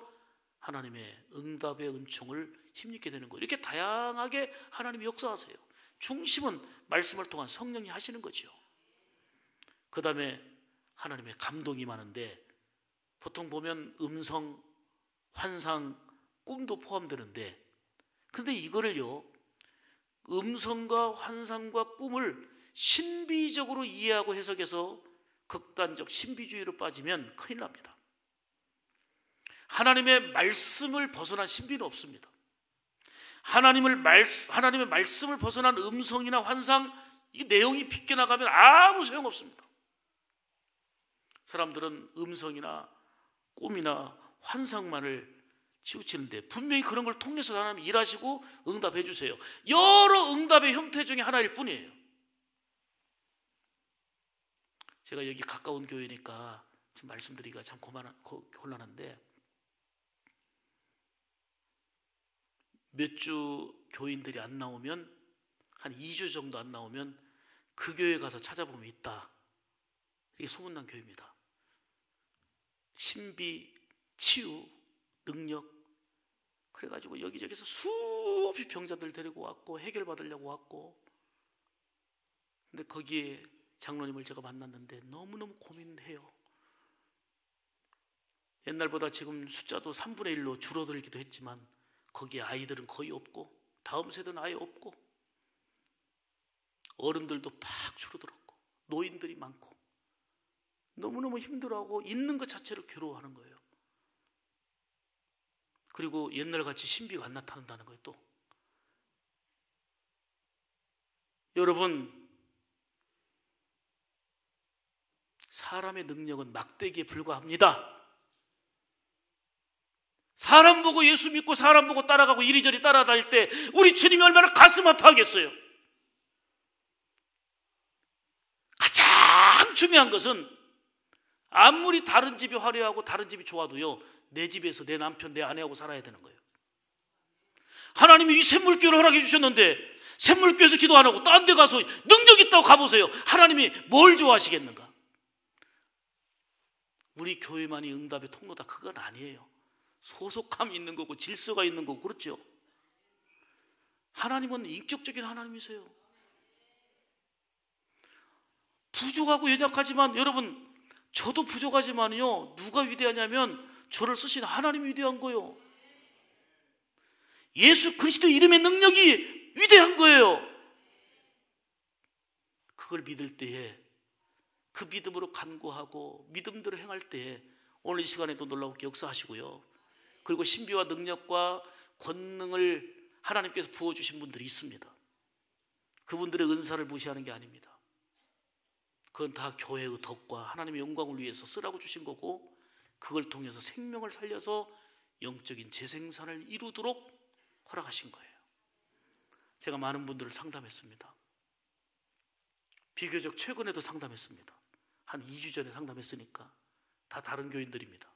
하나님의 응답의 은총을 힘입게 되는 거예요. 이렇게 다양하게 하나님이 역사하세요. 중심은 말씀을 통한 성령이 하시는 거죠. 그 다음에 하나님의 감동이 많은데, 보통 보면 음성, 환상, 꿈도 포함되는데, 근데 이거를요, 음성과 환상과 꿈을 신비적으로 이해하고 해석해서 극단적 신비주의로 빠지면 큰일 납니다. 하나님의 말씀을 벗어난 신비는 없습니다. 하나님의 말씀을 벗어난 음성이나 환상, 이 내용이 비껴나가면 아무 소용없습니다. 사람들은 음성이나 꿈이나 환상만을 치우치는데, 분명히 그런 걸 통해서 하나님 일하시고 응답해 주세요. 여러 응답의 형태 중에 하나일 뿐이에요. 제가 여기 가까운 교회니까 지금 말씀드리기가 참 곤란한데, 몇 주 교인들이 안 나오면, 한 2주 정도 안 나오면 그 교회 가서 찾아보면 있다. 이게 소문난 교회입니다. 신비, 치유, 능력, 그래가지고 여기저기서 수없이 병자들 데리고 왔고 해결받으려고 왔고, 근데 거기에 장로님을 제가 만났는데 너무너무 고민해요. 옛날보다 지금 숫자도 3분의 1로 줄어들기도 했지만 거기에 아이들은 거의 없고, 다음 세대는 아예 없고, 어른들도 팍 줄어들었고, 노인들이 많고, 너무너무 힘들어하고 있는 것 자체를 괴로워하는 거예요. 그리고 옛날같이 신비가 안 나타난다는 거예요. 또 여러분, 사람의 능력은 막대기에 불과합니다. 사람 보고 예수 믿고 사람 보고 따라가고 이리저리 따라다닐 때 우리 주님이 얼마나 가슴 아파하겠어요. 가장 중요한 것은 아무리 다른 집이 화려하고 다른 집이 좋아도요, 내 집에서 내 남편, 내 아내하고 살아야 되는 거예요. 하나님이 이 샘물교회를 허락해 주셨는데 샘물교회에서 기도 안 하고 딴 데 가서 능력 있다고 가보세요. 하나님이 뭘 좋아하시겠는가? 우리 교회만이 응답의 통로다, 그건 아니에요. 소속감이 있는 거고 질서가 있는 거고, 그렇죠? 하나님은 인격적인 하나님이세요. 부족하고 연약하지만, 여러분, 저도 부족하지만요, 누가 위대하냐면 저를 쓰신 하나님이 위대한 거예요. 예수 그리스도 이름의 능력이 위대한 거예요. 그걸 믿을 때에, 그 믿음으로 간구하고 믿음대로 행할 때에 오늘 이 시간에도 놀라우게 역사하시고요. 그리고 신비와 능력과 권능을 하나님께서 부어주신 분들이 있습니다. 그분들의 은사를 무시하는 게 아닙니다. 그건 다 교회의 덕과 하나님의 영광을 위해서 쓰라고 주신 거고, 그걸 통해서 생명을 살려서 영적인 재생산을 이루도록 허락하신 거예요. 제가 많은 분들을 상담했습니다. 비교적 최근에도 상담했습니다. 한 2주 전에 상담했으니까 다 다른 교인들입니다.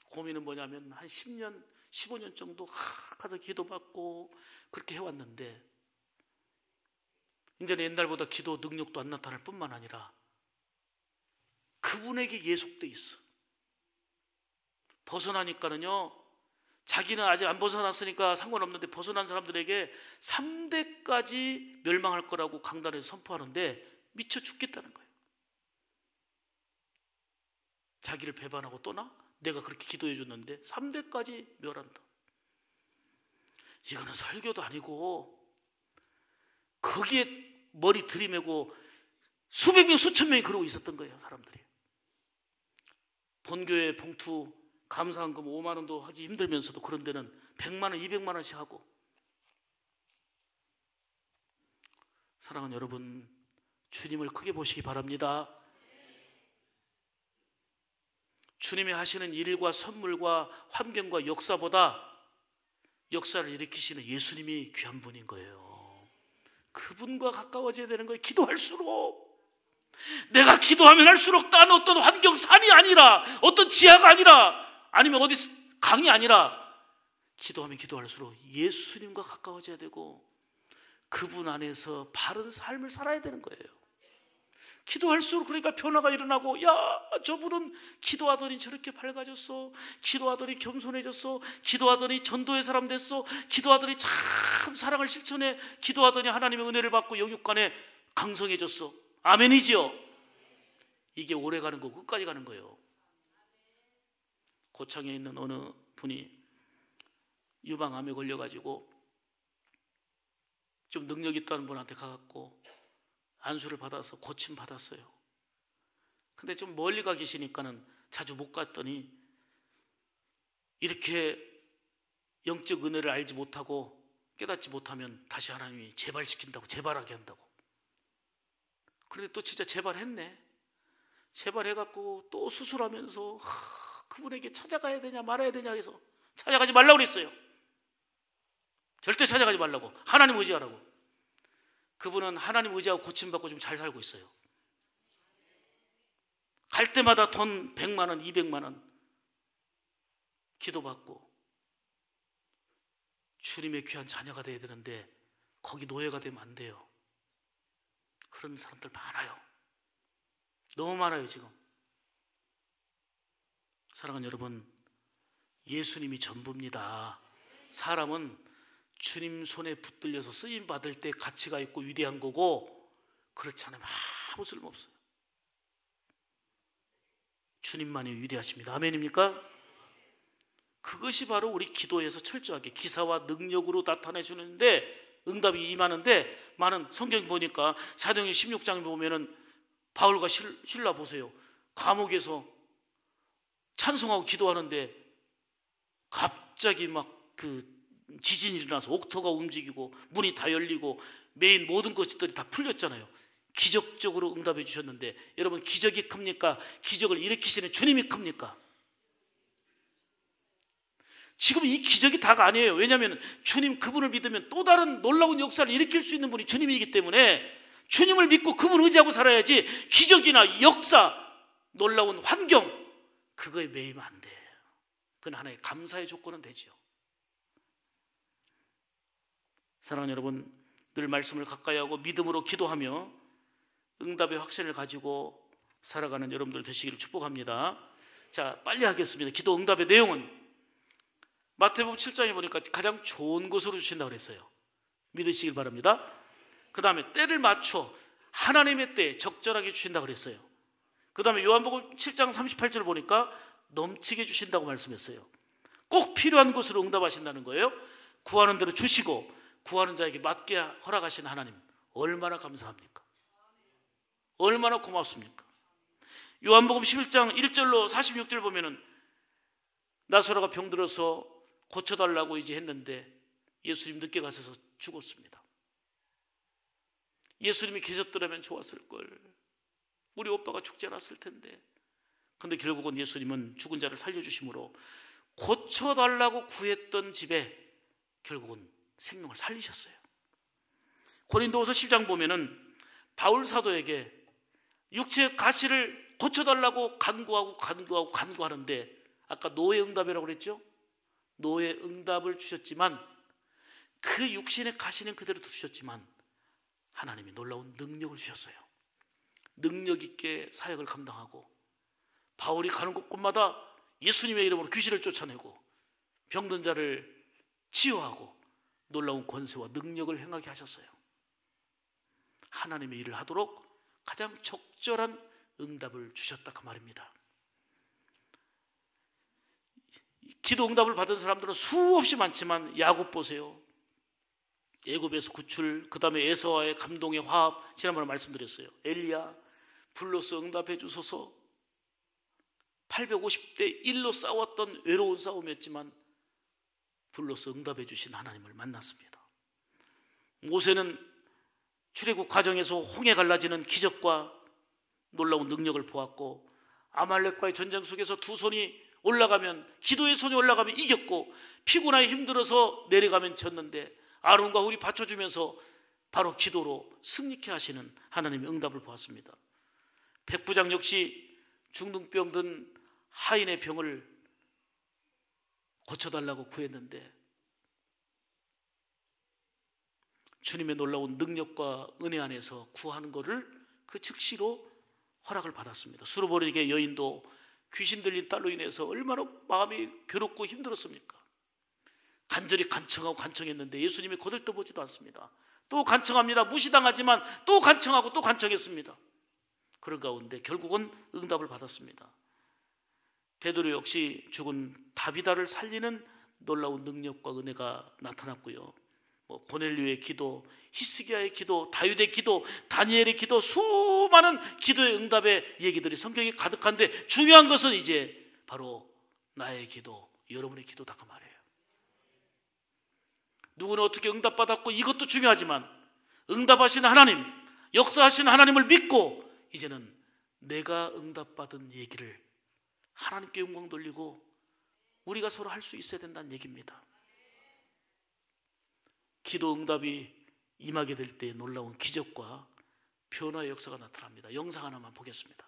고민은 뭐냐면 한 10년, 15년 정도 가서 기도받고 그렇게 해왔는데, 이제는 옛날보다 기도 능력도 안 나타날 뿐만 아니라 그분에게 예속돼 있어. 벗어나니까는요, 자기는 아직 안 벗어났으니까 상관없는데 벗어난 사람들에게 3대까지 멸망할 거라고 강단에서 선포하는데 미쳐 죽겠다는 거예요. 자기를 배반하고 떠나? 내가 그렇게 기도해 줬는데 3대까지 멸한다. 이거는 설교도 아니고, 거기에 머리 들이매고 수백 명, 수천 명이 그러고 있었던 거예요, 사람들이. 본교회 봉투 감사한금 5만 원도 하기 힘들면서도 그런 데는 100만 원, 200만 원씩 하고. 사랑하는 여러분, 주님을 크게 보시기 바랍니다. 주님이 하시는 일과 선물과 환경과 역사보다 역사를 일으키시는 예수님이 귀한 분인 거예요. 그분과 가까워져야 되는 거예요. 기도할수록. 내가 기도하면 할수록 딴 어떤 환경, 산이 아니라, 어떤 지하가 아니라, 아니면 어디 강이 아니라, 기도하면 기도할수록 예수님과 가까워져야 되고 그분 안에서 바른 삶을 살아야 되는 거예요. 기도할수록 그러니까 변화가 일어나고, 야, 저분은 기도하더니 저렇게 밝아졌어, 기도하더니 겸손해졌어, 기도하더니 전도의 사람 됐어, 기도하더니 참 사랑을 실천해, 기도하더니 하나님의 은혜를 받고 영육간에 강성해졌어. 아멘이지요? 이게 오래 가는 거, 끝까지 가는 거예요. 고창에 있는 어느 분이 유방암에 걸려가지고 좀 능력 있다는 분한테 가갖고 안수를 받아서 고침 받았어요. 근데 좀 멀리 가 계시니까는 자주 못 갔더니 이렇게 영적 은혜를 알지 못하고 깨닫지 못하면 다시 하나님이 재발시킨다고, 재발하게 한다고. 그런데 또 진짜 재발했네. 재발해갖고 또 수술하면서 그분에게 찾아가야 되냐 말아야 되냐 그래서 찾아가지 말라고 그랬어요. 절대 찾아가지 말라고, 하나님 의지하라고. 그분은 하나님 의지하고 고침받고 좀 잘 살고 있어요. 갈 때마다 돈 100만 원, 200만 원 기도받고 주님의 귀한 자녀가 돼야 되는데 거기 노예가 되면 안 돼요. 그런 사람들 많아요. 너무 많아요 지금. 사랑하는 여러분, 예수님이 전부입니다. 사람은 주님 손에 붙들려서 쓰임 받을 때 가치가 있고 위대한 거고, 그렇지 않으면 아무 쓸모없어요. 주님만이 위대하십니다. 아멘입니까? 그것이 바로 우리 기도에서 철저하게 기사와 능력으로 나타내 주는데 응답이 임하는데, 많은 성경 보니까 사도행전 16장에 보면은 바울과 실라 보세요. 감옥에서 찬송하고 기도하는데 갑자기 막 지진이 일어나서 옥토가 움직이고 문이 다 열리고 메인 모든 것들이 다 풀렸잖아요. 기적적으로 응답해 주셨는데, 여러분, 기적이 큽니까? 기적을 일으키시는 주님이 큽니까? 지금 이 기적이 다가 아니에요. 왜냐하면 주님 그분을 믿으면 또 다른 놀라운 역사를 일으킬 수 있는 분이 주님이기 때문에 주님을 믿고 그분을 의지하고 살아야지 기적이나 역사, 놀라운 환경, 그거에 매이면 안 돼요. 그건 하나의 감사의 조건은 되죠. 사랑하는 여러분, 늘 말씀을 가까이 하고 믿음으로 기도하며 응답의 확신을 가지고 살아가는 여러분들 되시기를 축복합니다. 자, 빨리 하겠습니다. 기도 응답의 내용은 마태복음 7장에 보니까 가장 좋은 것으로 주신다고 그랬어요. 믿으시길 바랍니다. 그 다음에 때를 맞춰 하나님의 때에 적절하게 주신다고 그랬어요. 그 다음에 요한복음 7장 38절 보니까 넘치게 주신다고 말씀했어요. 꼭 필요한 것으로 응답하신다는 거예요. 구하는 대로 주시고 구하는 자에게 맞게 허락하시는 하나님, 얼마나 감사합니까? 얼마나 고맙습니까? 요한복음 11장 1절로 46절 보면은 나사로가 병들어서 고쳐달라고 이제 했는데 예수님 늦게 가셔서 죽었습니다. 예수님이 계셨더라면 좋았을 걸. 우리 오빠가 죽지 않았을 텐데. 근데 결국은 예수님은 죽은 자를 살려주심으로 고쳐달라고 구했던 집에 결국은 생명을 살리셨어요. 고린도후서 10장 보면은 바울 사도에게 육체의 가시를 고쳐달라고 간구하는데, 아까 노예 응답이라고 그랬죠? 노예 응답을 주셨지만 그 육신의 가시는 그대로 두셨지만 하나님이 놀라운 능력을 주셨어요. 능력 있게 사역을 감당하고 바울이 가는 곳곳마다 예수님의 이름으로 귀신을 쫓아내고 병든 자를 치유하고 놀라운 권세와 능력을 행하게 하셨어요. 하나님의 일을 하도록 가장 적절한 응답을 주셨다, 그 말입니다. 기도 응답을 받은 사람들은 수없이 많지만 야곱 보세요. 애굽에서 구출, 그 다음에 에서와의 감동의 화합, 지난번에 말씀드렸어요. 엘리야 불러서 응답해 주소서. 850대 1로 싸웠던 외로운 싸움이었지만 불러서 응답해 주신 하나님을 만났습니다. 모세는 출애굽 과정에서 홍해 갈라지는 기적과 놀라운 능력을 보았고, 아말렉과의 전쟁 속에서 두 손이 올라가면, 기도의 손이 올라가면 이겼고, 피곤하게 힘들어서 내려가면 졌는데 아론과 훌이 받쳐주면서 바로 기도로 승리케 하시는 하나님의 응답을 보았습니다. 백부장 역시 중등병 든 하인의 병을 고쳐달라고 구했는데 주님의 놀라운 능력과 은혜 안에서 구하는 것을 그 즉시로 허락을 받았습니다. 수르보르니게 여인도 귀신 들린 딸로 인해서 얼마나 마음이 괴롭고 힘들었습니까? 간절히 간청하고 간청했는데 예수님이 거들떠보지도 않습니다. 또 간청합니다. 무시당하지만 또 간청하고 또 간청했습니다. 그런 가운데 결국은 응답을 받았습니다. 베드로 역시 죽은 다비다를 살리는 놀라운 능력과 은혜가 나타났고요. 고넬료의 기도, 히스기야의 기도, 다윗의 기도, 다니엘의 기도, 수많은 기도의 응답의 얘기들이 성경에 가득한데 중요한 것은 이제 바로 나의 기도, 여러분의 기도다 그 말이에요. 누구는 어떻게 응답받았고 이것도 중요하지만 응답하시는 하나님, 역사하시는 하나님을 믿고 이제는 내가 응답받은 얘기를 하나님께 영광 돌리고 우리가 서로 할 수 있어야 된다는 얘기입니다. 기도 응답이 임하게 될 때 놀라운 기적과 변화의 역사가 나타납니다. 영상 하나만 보겠습니다.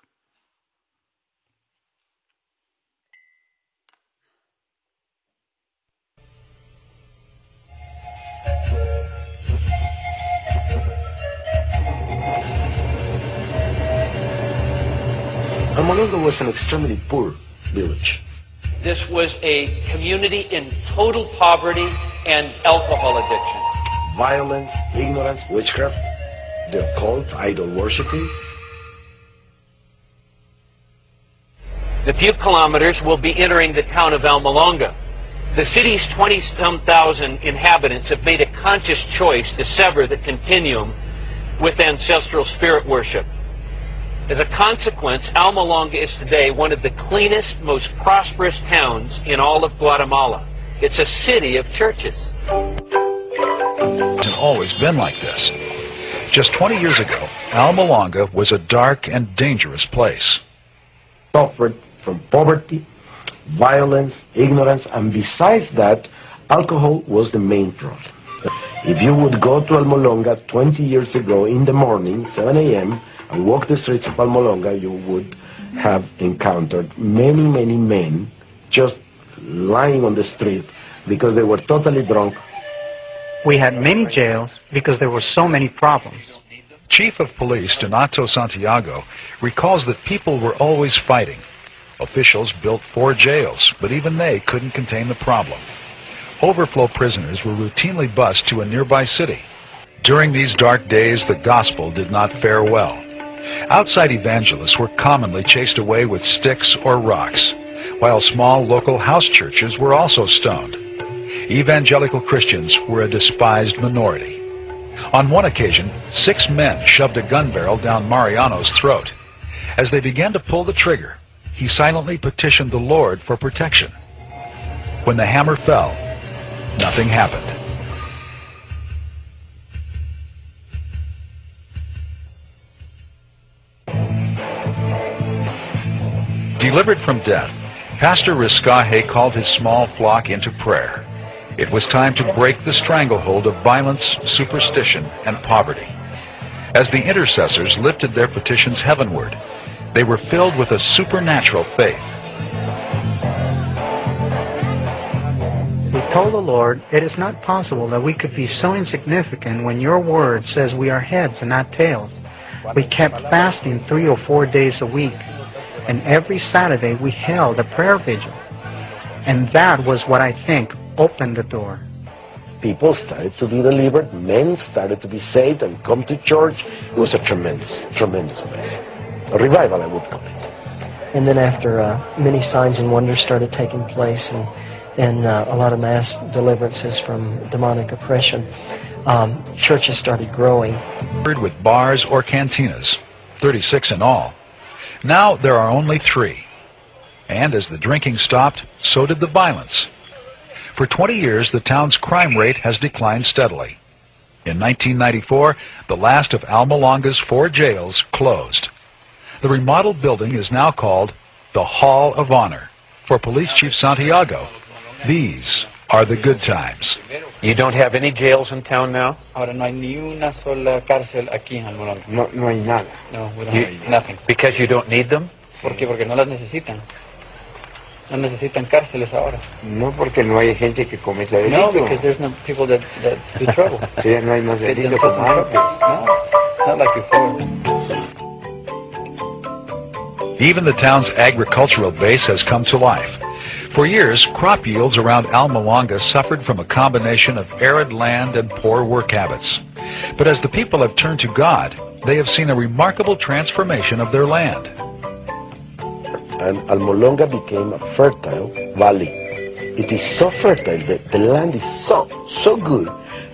Almolonga was an extremely poor village. This was a community in total poverty and alcohol addiction. Violence, ignorance, witchcraft, the occult, idol worshipping. In a few kilometers, we'll be entering the town of Almolonga. The city's 20-some thousand inhabitants have made a conscious choice to sever the continuum with ancestral spirit worship. As a consequence, Almolonga is today one of the cleanest, most prosperous towns in all of Guatemala. It's a city of churches. It's always been like this. Just 20 years ago, Almolonga was a dark and dangerous place. Suffered from poverty, violence, ignorance, and besides that, alcohol was the main problem. If you would go to Almolonga 20 years ago in the morning, 7 a.m., and walk the streets of Almolonga, you would have encountered many, many men just lying on the street because they were totally drunk. We had many jails because there were so many problems. Chief of Police Donato Santiago recalls that people were always fighting. Officials built 4 jails, but even they couldn't contain the problem. Overflow prisoners were routinely bused to a nearby city. During these dark days, the gospel did not fare well. Outside evangelists were commonly chased away with sticks or rocks, while small local house churches were also stoned. Evangelical Christians were a despised minority. On one occasion, 6 men shoved a gun barrel down Mariano's throat. As they began to pull the trigger, he silently petitioned the Lord for protection. When the hammer fell, nothing happened. Delivered from death, Pastor Riscaje called his small flock into prayer. It was time to break the stranglehold of violence, superstition, and poverty. As the intercessors lifted their petitions heavenward, they were filled with a supernatural faith. We told the Lord, it is not possible that we could be so insignificant when your word says we are heads and not tails. We kept fasting 3 or 4 days a week, and every Saturday we held a prayer vigil. And that was what I think opened the door. People started to be delivered, men started to be saved and come to church. It was a tremendous, tremendous blessing. A revival, I would call it. And then after many signs and wonders started taking place and a lot of mass deliverances from demonic oppression, churches started growing. With bars or cantinas, 36 in all. Now there are only 3. And as the drinking stopped, so did the violence. For 20 years, the town's crime rate has declined steadily. In 1994, the last of Alma Longa's 4 jails closed. The remodeled building is now called the Hall of Honor. For Police Chief Santiago, these are the good times. You don't have any jails in town now? Ahora no hay ni una sola cárcel aquí en Almolonga. No hay nada. No, we don't have nothing. Because you don't need them? ¿Por qué? Porque no las necesitan. No necesitan cárceles ahora. No, porque no hay gente que cometa delito. No, because there's no people that do trouble. Sí, no hay más Get delito themselves como in antes. trouble. No, not like before. Even the town's agricultural base has come to life. For years, crop yields around Alma Longa suffered from a combination of arid land and poor work habits. But as the people have turned to God, they have seen a remarkable transformation of their land. And Almolonga became a fertile valley. It is so fertile, the land is so good.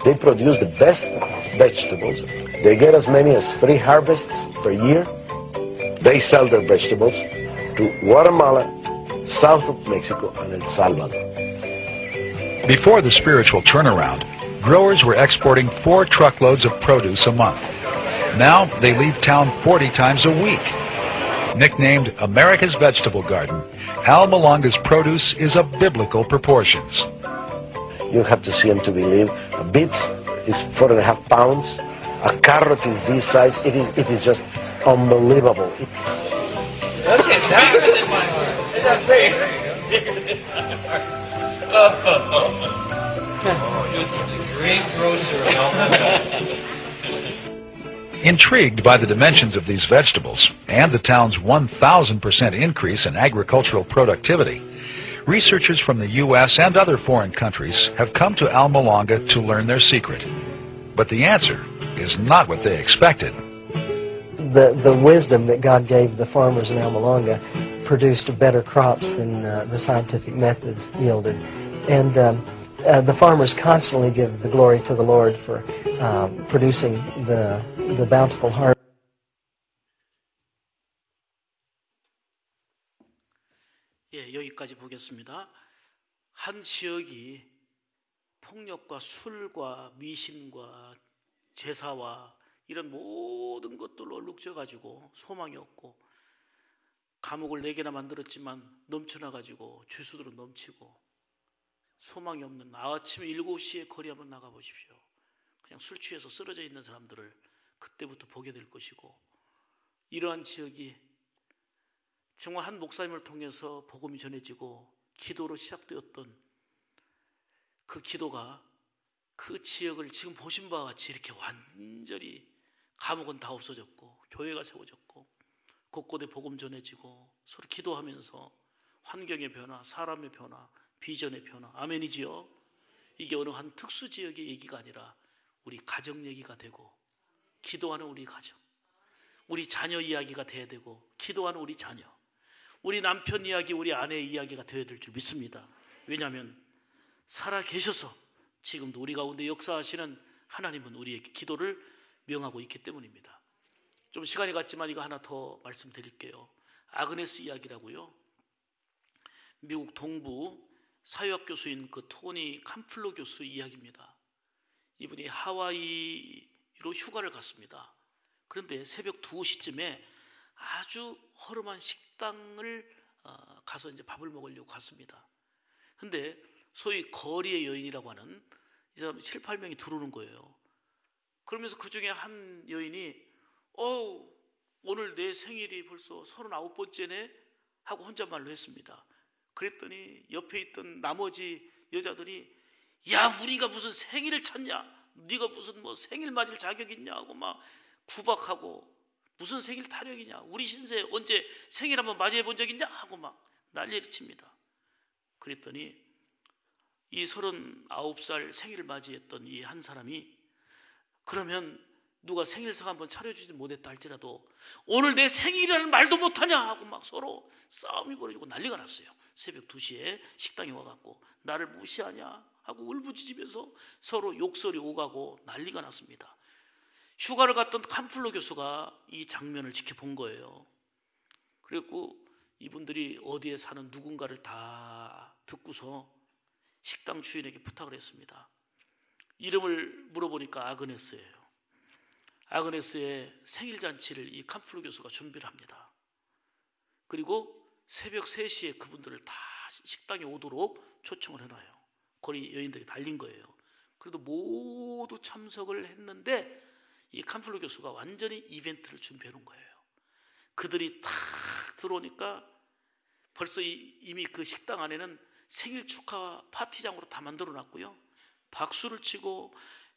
They produce the best vegetables. They get as many as 3 harvests per year. They sell their vegetables to Guatemala, south of Mexico, and El Salvador. Before the spiritual turnaround, growers were exporting 4 truckloads of produce a month. Now they leave town 40 times a week. Nicknamed America's Vegetable Garden, Alma Longa's produce is of biblical proportions. You have to see them to believe. A beet is 4.5 pounds. A carrot is this size. It is just unbelievable. It's bigger than mine. Is that big? It's the great grocer of Alma. Intrigued by the dimensions of these vegetables and the town's 1,000% increase in agricultural productivity, researchers from the U.S. and other foreign countries have come to Alma Longa to learn their secret. But the answer is not what they expected. The wisdom that God gave the farmers in Alma Longa produced better crops than the scientific methods yielded. And the farmers constantly give the glory to the Lord for producing the bountiful harvest. 예, 여기까지 보겠습니다. 한 지역이 폭력과 술과 미신과 제사와 이런 모든 것들로 얼룩져가지고 소망이 없고 감옥을 4개나 만들었지만 넘쳐나가지고 죄수들은 넘치고 소망이 없는 아침 7시에 거리 한번 나가보십시오. 그냥 술 취해서 쓰러져 있는 사람들을 그때부터 보게 될 것이고, 이러한 지역이 정말 한 목사님을 통해서 복음이 전해지고 기도로 시작되었던 그 기도가 그 지역을 지금 보신 바와 같이 이렇게 완전히 감옥은 다 없어졌고 교회가 세워졌고 곳곳에 복음 전해지고 서로 기도하면서 환경의 변화, 사람의 변화, 비전의 변화. 아멘이지요? 이게 어느 한 특수 지역의 얘기가 아니라 우리 가정 얘기가 되고 기도하는 우리 가정, 우리 자녀 이야기가 돼야 되고 기도하는 우리 자녀, 우리 남편 이야기, 우리 아내 이야기가 되어야 될 줄 믿습니다. 왜냐하면 살아 계셔서 지금도 우리 가운데 역사하시는 하나님은 우리에게 기도를 명하고 있기 때문입니다. 좀 시간이 갔지만 이거 하나 더 말씀드릴게요. 아그네스 이야기라고요. 미국 동부 사회학 교수인 그 토니 캄플로 교수 이야기입니다. 이분이 하와이로 휴가를 갔습니다. 그런데 새벽 2시쯤에 아주 허름한 식당을 가서 이제 밥을 먹으려고 갔습니다. 근데 소위 거리의 여인이라고 하는 이 사람 7, 8명이 들어오는 거예요. 그러면서 그 중에 한 여인이 오늘 내 생일이 벌써 39번째네 하고 혼잣말로 했습니다. 그랬더니 옆에 있던 나머지 여자들이 야, 우리가 무슨 생일을 찾냐, 네가 무슨 뭐 생일 맞을 자격 있냐 하고 막 구박하고, 무슨 생일 타령이냐, 우리 신세 언제 생일 한번 맞이해 본 적 있냐 하고 막 난리를 칩니다. 그랬더니 이 39살 생일을 맞이했던 이 한 사람이, 그러면 누가 생일상 한번 차려주지 못했다 할지라도 오늘 내 생일이라는 말도 못하냐 하고 막 서로 싸움이 벌어지고 난리가 났어요. 새벽 2시에 식당에 와갖고 나를 무시하냐 하고 울부짖으면서 서로 욕설이 오가고 난리가 났습니다. 휴가를 갔던 캄플로 교수가 이 장면을 지켜본 거예요. 그리고 이분들이 어디에 사는 누군가를 다 듣고서 식당 주인에게 부탁을 했습니다. 이름을 물어보니까 아그네스예요. 아그네스의 생일잔치를 이 캄플루 교수가 준비를 합니다. 그리고 새벽 3시에 그분들을 다 식당에 오도록 초청을 해놔요. 거리 여인들이 달린 거예요. 그래도 모두 참석을 했는데 이 캄플루 교수가 완전히 이벤트를 준비해 놓은 거예요. 그들이 탁 들어오니까 벌써 이미 그 식당 안에는 생일 축하 파티장으로 다 만들어 놨고요. 박수를 치고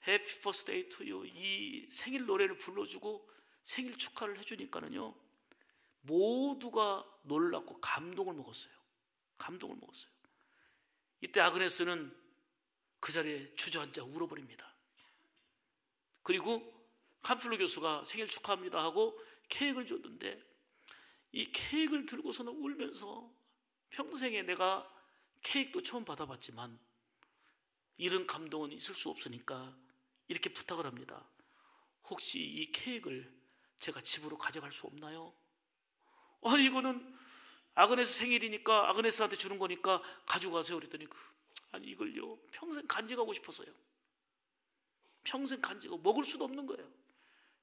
해피 버스데이 투 유 이 생일 노래를 불러주고 생일 축하를 해주니까는요, 모두가 놀랐고 감동을 먹었어요. 감동을 먹었어요. 이때 아그네스는 그 자리에 주저앉아 울어버립니다. 그리고 캄플루 교수가 생일 축하합니다 하고 케이크를 줬는데 이 케이크를 들고서는 울면서 평생에 내가 케이크도 처음 받아봤지만 이런 감동은 있을 수 없으니까 이렇게 부탁을 합니다. 혹시 이 케이크를 제가 집으로 가져갈 수 없나요? 아니 이거는 아그네스 생일이니까 아그네스한테 주는 거니까 가져가세요 그랬더니 아니 이걸요 평생 간직하고 싶어서요. 평생 간직하고 먹을 수도 없는 거예요.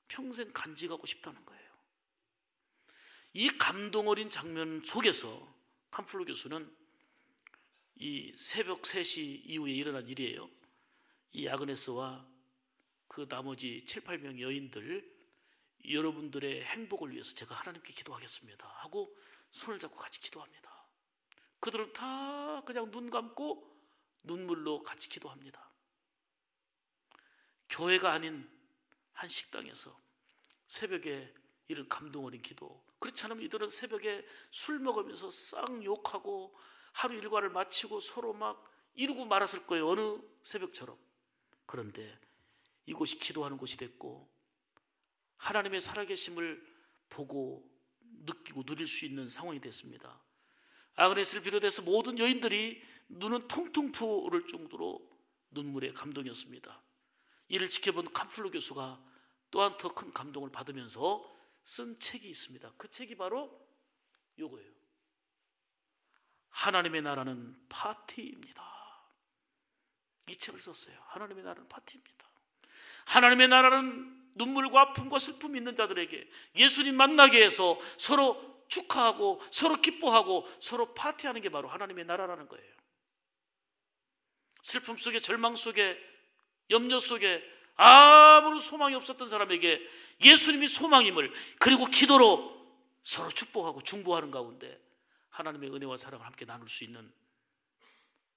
평생 간직하고 싶다는 거예요. 이 감동 어린 장면 속에서 캄플루 교수는 이 새벽 3시 이후에 일어난 일이에요. 이 아그네스와 그 나머지 7, 8명 여인들, 여러분들의 행복을 위해서 제가 하나님께 기도하겠습니다 하고 손을 잡고 같이 기도합니다. 그들은 다 그냥 눈 감고 눈물로 같이 기도합니다. 교회가 아닌 한 식당에서 새벽에 이런 감동 어린 기도. 그렇지 않으면 이들은 새벽에 술 먹으면서 싹 욕하고 하루 일과를 마치고 서로 막 이루고 말았을 거예요. 어느 새벽처럼. 그런데 이곳이 기도하는 곳이 됐고 하나님의 살아계심을 보고 느끼고 누릴 수 있는 상황이 됐습니다. 아그네스를 비롯해서 모든 여인들이 눈은 통통 부을 정도로 눈물의 감동이었습니다. 이를 지켜본 캄플루 교수가 또한 더 큰 감동을 받으면서 쓴 책이 있습니다. 그 책이 바로 요거예요. 하나님의 나라는 파티입니다. 이 책을 썼어요. 하나님의 나라는 파티입니다. 하나님의 나라는 눈물과 아픔과 슬픔이 있는 자들에게 예수님 만나게 해서 서로 축하하고 서로 기뻐하고 서로 파티하는 게 바로 하나님의 나라라는 거예요. 슬픔 속에 절망 속에 염려 속에 아무런 소망이 없었던 사람에게 예수님이 소망임을, 그리고 기도로 서로 축복하고 중보하는 가운데 하나님의 은혜와 사랑을 함께 나눌 수 있는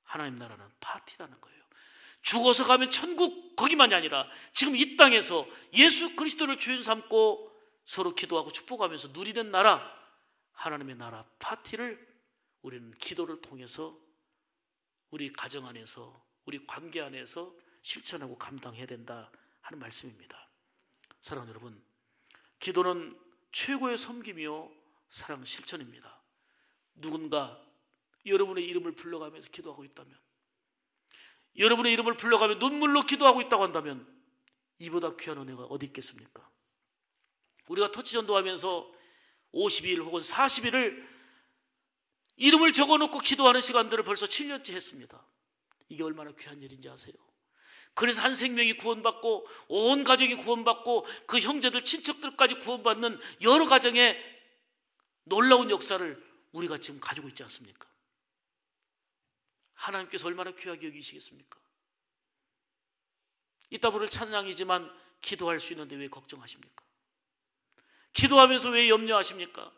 하나님 나라는 파티라는 거예요. 죽어서 가면 천국 거기만이 아니라 지금 이 땅에서 예수 그리스도를 주인 삼고 서로 기도하고 축복하면서 누리는 나라, 하나님의 나라 파티를 우리는 기도를 통해서 우리 가정 안에서 우리 관계 안에서 실천하고 감당해야 된다 하는 말씀입니다. 사랑하는 여러분, 기도는 최고의 섬김이요 사랑 실천입니다. 누군가 여러분의 이름을 불러가면서 기도하고 있다면, 여러분의 이름을 불러가며 눈물로 기도하고 있다고 한다면 이보다 귀한 은혜가 어디 있겠습니까? 우리가 터치전도하면서 52일 혹은 40일을 이름을 적어놓고 기도하는 시간들을 벌써 7년째 했습니다. 이게 얼마나 귀한 일인지 아세요? 그래서 한 생명이 구원받고 온 가정이 구원받고 그 형제들 친척들까지 구원받는 여러 가정의 놀라운 역사를 우리가 지금 가지고 있지 않습니까? 하나님께서 얼마나 귀하게 여기시겠습니까? 이따 부를 찬양이지만 기도할 수 있는데 왜 걱정하십니까? 기도하면서 왜 염려하십니까?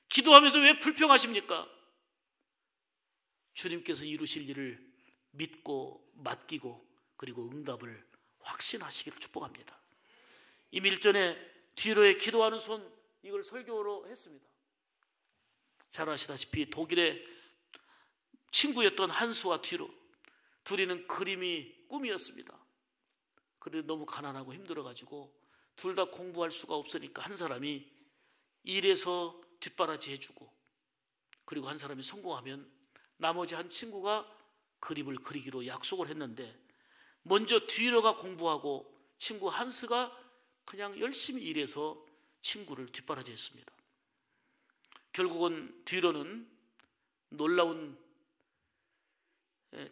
기도하면서 왜 불평하십니까? 주님께서 이루실 일을 믿고 맡기고 그리고 응답을 확신하시기를 축복합니다. 이미 일전에 뒤로에 기도하는 손, 이걸 설교로 했습니다. 잘 아시다시피 독일의 친구였던 한수와 뒤로, 둘이는 그림이 꿈이었습니다. 그런데 너무 가난하고 힘들어가지고 둘 다 공부할 수가 없으니까 한 사람이 일해서 뒷바라지 해주고, 그리고 한 사람이 성공하면 나머지 한 친구가 그림을 그리기로 약속을 했는데, 먼저 뒤로가 공부하고 친구 한스가 그냥 열심히 일해서 친구를 뒷바라지 했습니다. 결국은 뒤로는 놀라운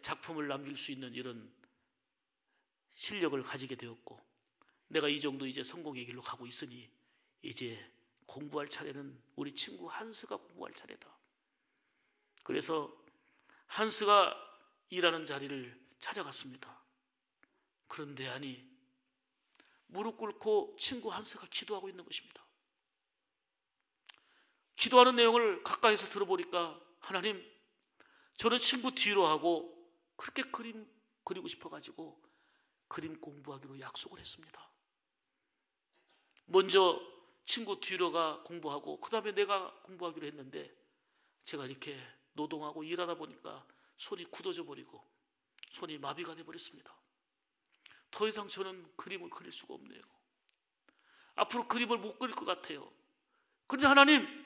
작품을 남길 수 있는 이런 실력을 가지게 되었고, 내가 이 정도 이제 성공의 길로 가고 있으니 이제 공부할 차례는 우리 친구 한스가 공부할 차례다. 그래서 한스가 일하는 자리를 찾아갔습니다. 그런데 아니, 무릎 꿇고 친구 한스가 기도하고 있는 것입니다. 기도하는 내용을 가까이서 들어보니까, 하나님, 저는 친구 뒤로 하고 그렇게 그림 그리고 싶어가지고 그림 공부하기로 약속을 했습니다. 먼저 친구 뒤로가 공부하고 그 다음에 내가 공부하기로 했는데, 제가 이렇게 노동하고 일하다 보니까 손이 굳어져 버리고 손이 마비가 돼버렸습니다. 더 이상 저는 그림을 그릴 수가 없네요. 앞으로 그림을 못 그릴 것 같아요. 그런데 하나님,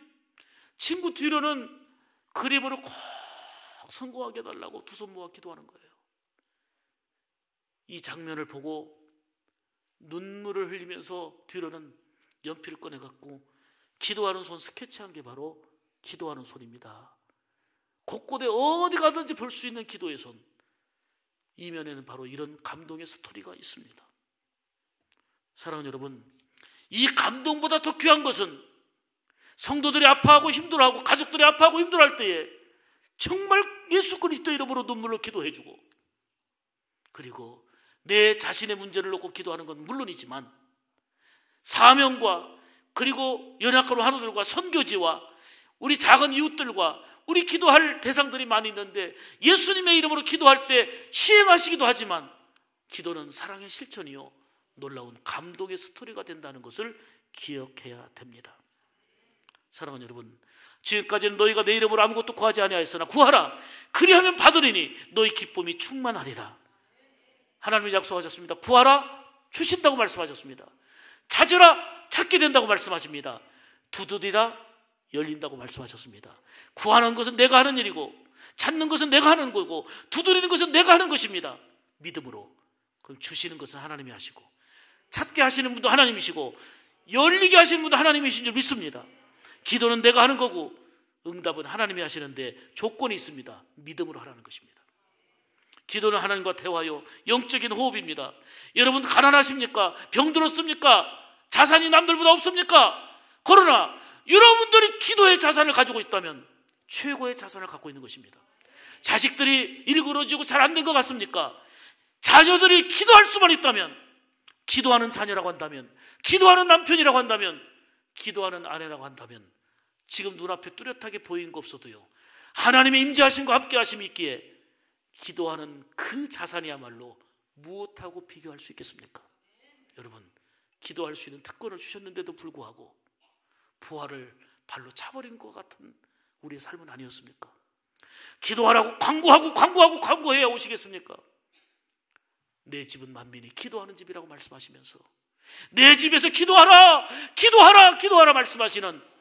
친구 뒤로는 그림으로 꼭 성공하게 해달라고 두 손 모아 기도하는 거예요. 이 장면을 보고 눈물을 흘리면서 뒤로는 연필을 꺼내갖고 기도하는 손 스케치한 게 바로 기도하는 손입니다. 곳곳에 어디 가든지 볼 수 있는 기도의 손. 이면에는 바로 이런 감동의 스토리가 있습니다. 사랑하는 여러분, 이 감동보다 더 귀한 것은 성도들이 아파하고 힘들어하고 가족들이 아파하고 힘들어할 때에 정말 예수 그리스도 이름으로 눈물로 기도해주고, 그리고 내 자신의 문제를 놓고 기도하는 건 물론이지만 사명과 그리고 연약한 환우들과 선교지와 우리 작은 이웃들과 우리 기도할 대상들이 많이 있는데, 예수님의 이름으로 기도할 때 시행하시기도 하지만 기도는 사랑의 실천이요 놀라운 감동의 스토리가 된다는 것을 기억해야 됩니다. 사랑하는 여러분, 지금까지는 너희가 내 이름으로 아무것도 구하지 아니하였으나 구하라, 그리하면 받으리니 너희 기쁨이 충만하리라. 하나님이 약속하셨습니다. 구하라, 주신다고 말씀하셨습니다. 찾으라, 찾게 된다고 말씀하십니다. 두드리라, 열린다고 말씀하셨습니다. 구하는 것은 내가 하는 일이고, 찾는 것은 내가 하는 거고, 두드리는 것은 내가 하는 것입니다. 믿음으로. 그럼 주시는 것은 하나님이 하시고, 찾게 하시는 분도 하나님이시고, 열리게 하시는 분도 하나님이신 줄 믿습니다. 기도는 내가 하는 거고 응답은 하나님이 하시는데 조건이 있습니다. 믿음으로 하라는 것입니다. 기도는 하나님과 대화요, 영적인 호흡입니다. 여러분 가난하십니까? 병들었습니까? 자산이 남들보다 없습니까? 그러나 여러분들이 기도의 자산을 가지고 있다면 최고의 자산을 갖고 있는 것입니다. 자식들이 일그러지고 잘 안 된 것 같습니까? 자녀들이 기도할 수만 있다면, 기도하는 자녀라고 한다면, 기도하는 남편이라고 한다면, 기도하는 아내라고 한다면, 지금 눈앞에 뚜렷하게 보이는 거 없어도요, 하나님의 임재하심과 함께하심이 있기에 기도하는 그 자산이야말로 무엇하고 비교할 수 있겠습니까? 여러분, 기도할 수 있는 특권을 주셨는데도 불구하고 부활을 발로 차버린 것 같은 우리의 삶은 아니었습니까? 기도하라고 광고해야 오시겠습니까? 내 집은 만민이 기도하는 집이라고 말씀하시면서 내 집에서 기도하라 말씀하시는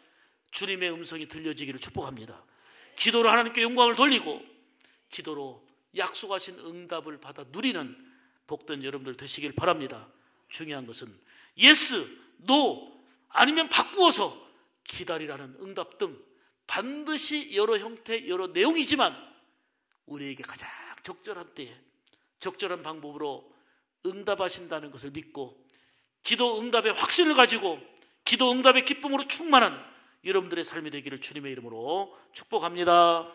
주님의 음성이 들려지기를 축복합니다. 기도로 하나님께 영광을 돌리고 기도로 약속하신 응답을 받아 누리는 복된 여러분들 되시길 바랍니다. 중요한 것은 예스, 노 아니면 바꾸어서 기다리라는 응답 등 반드시 여러 형태, 여러 내용이지만 우리에게 가장 적절한 때에 적절한 방법으로 응답하신다는 것을 믿고 기도 응답의 확신을 가지고 기도 응답의 기쁨으로 충만한 여러분들의 삶이 되기를 주님의 이름으로 축복합니다.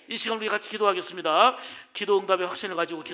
이 시간 우리 같이 기도하겠습니다. 기도 응답의 확신을 가지고 기도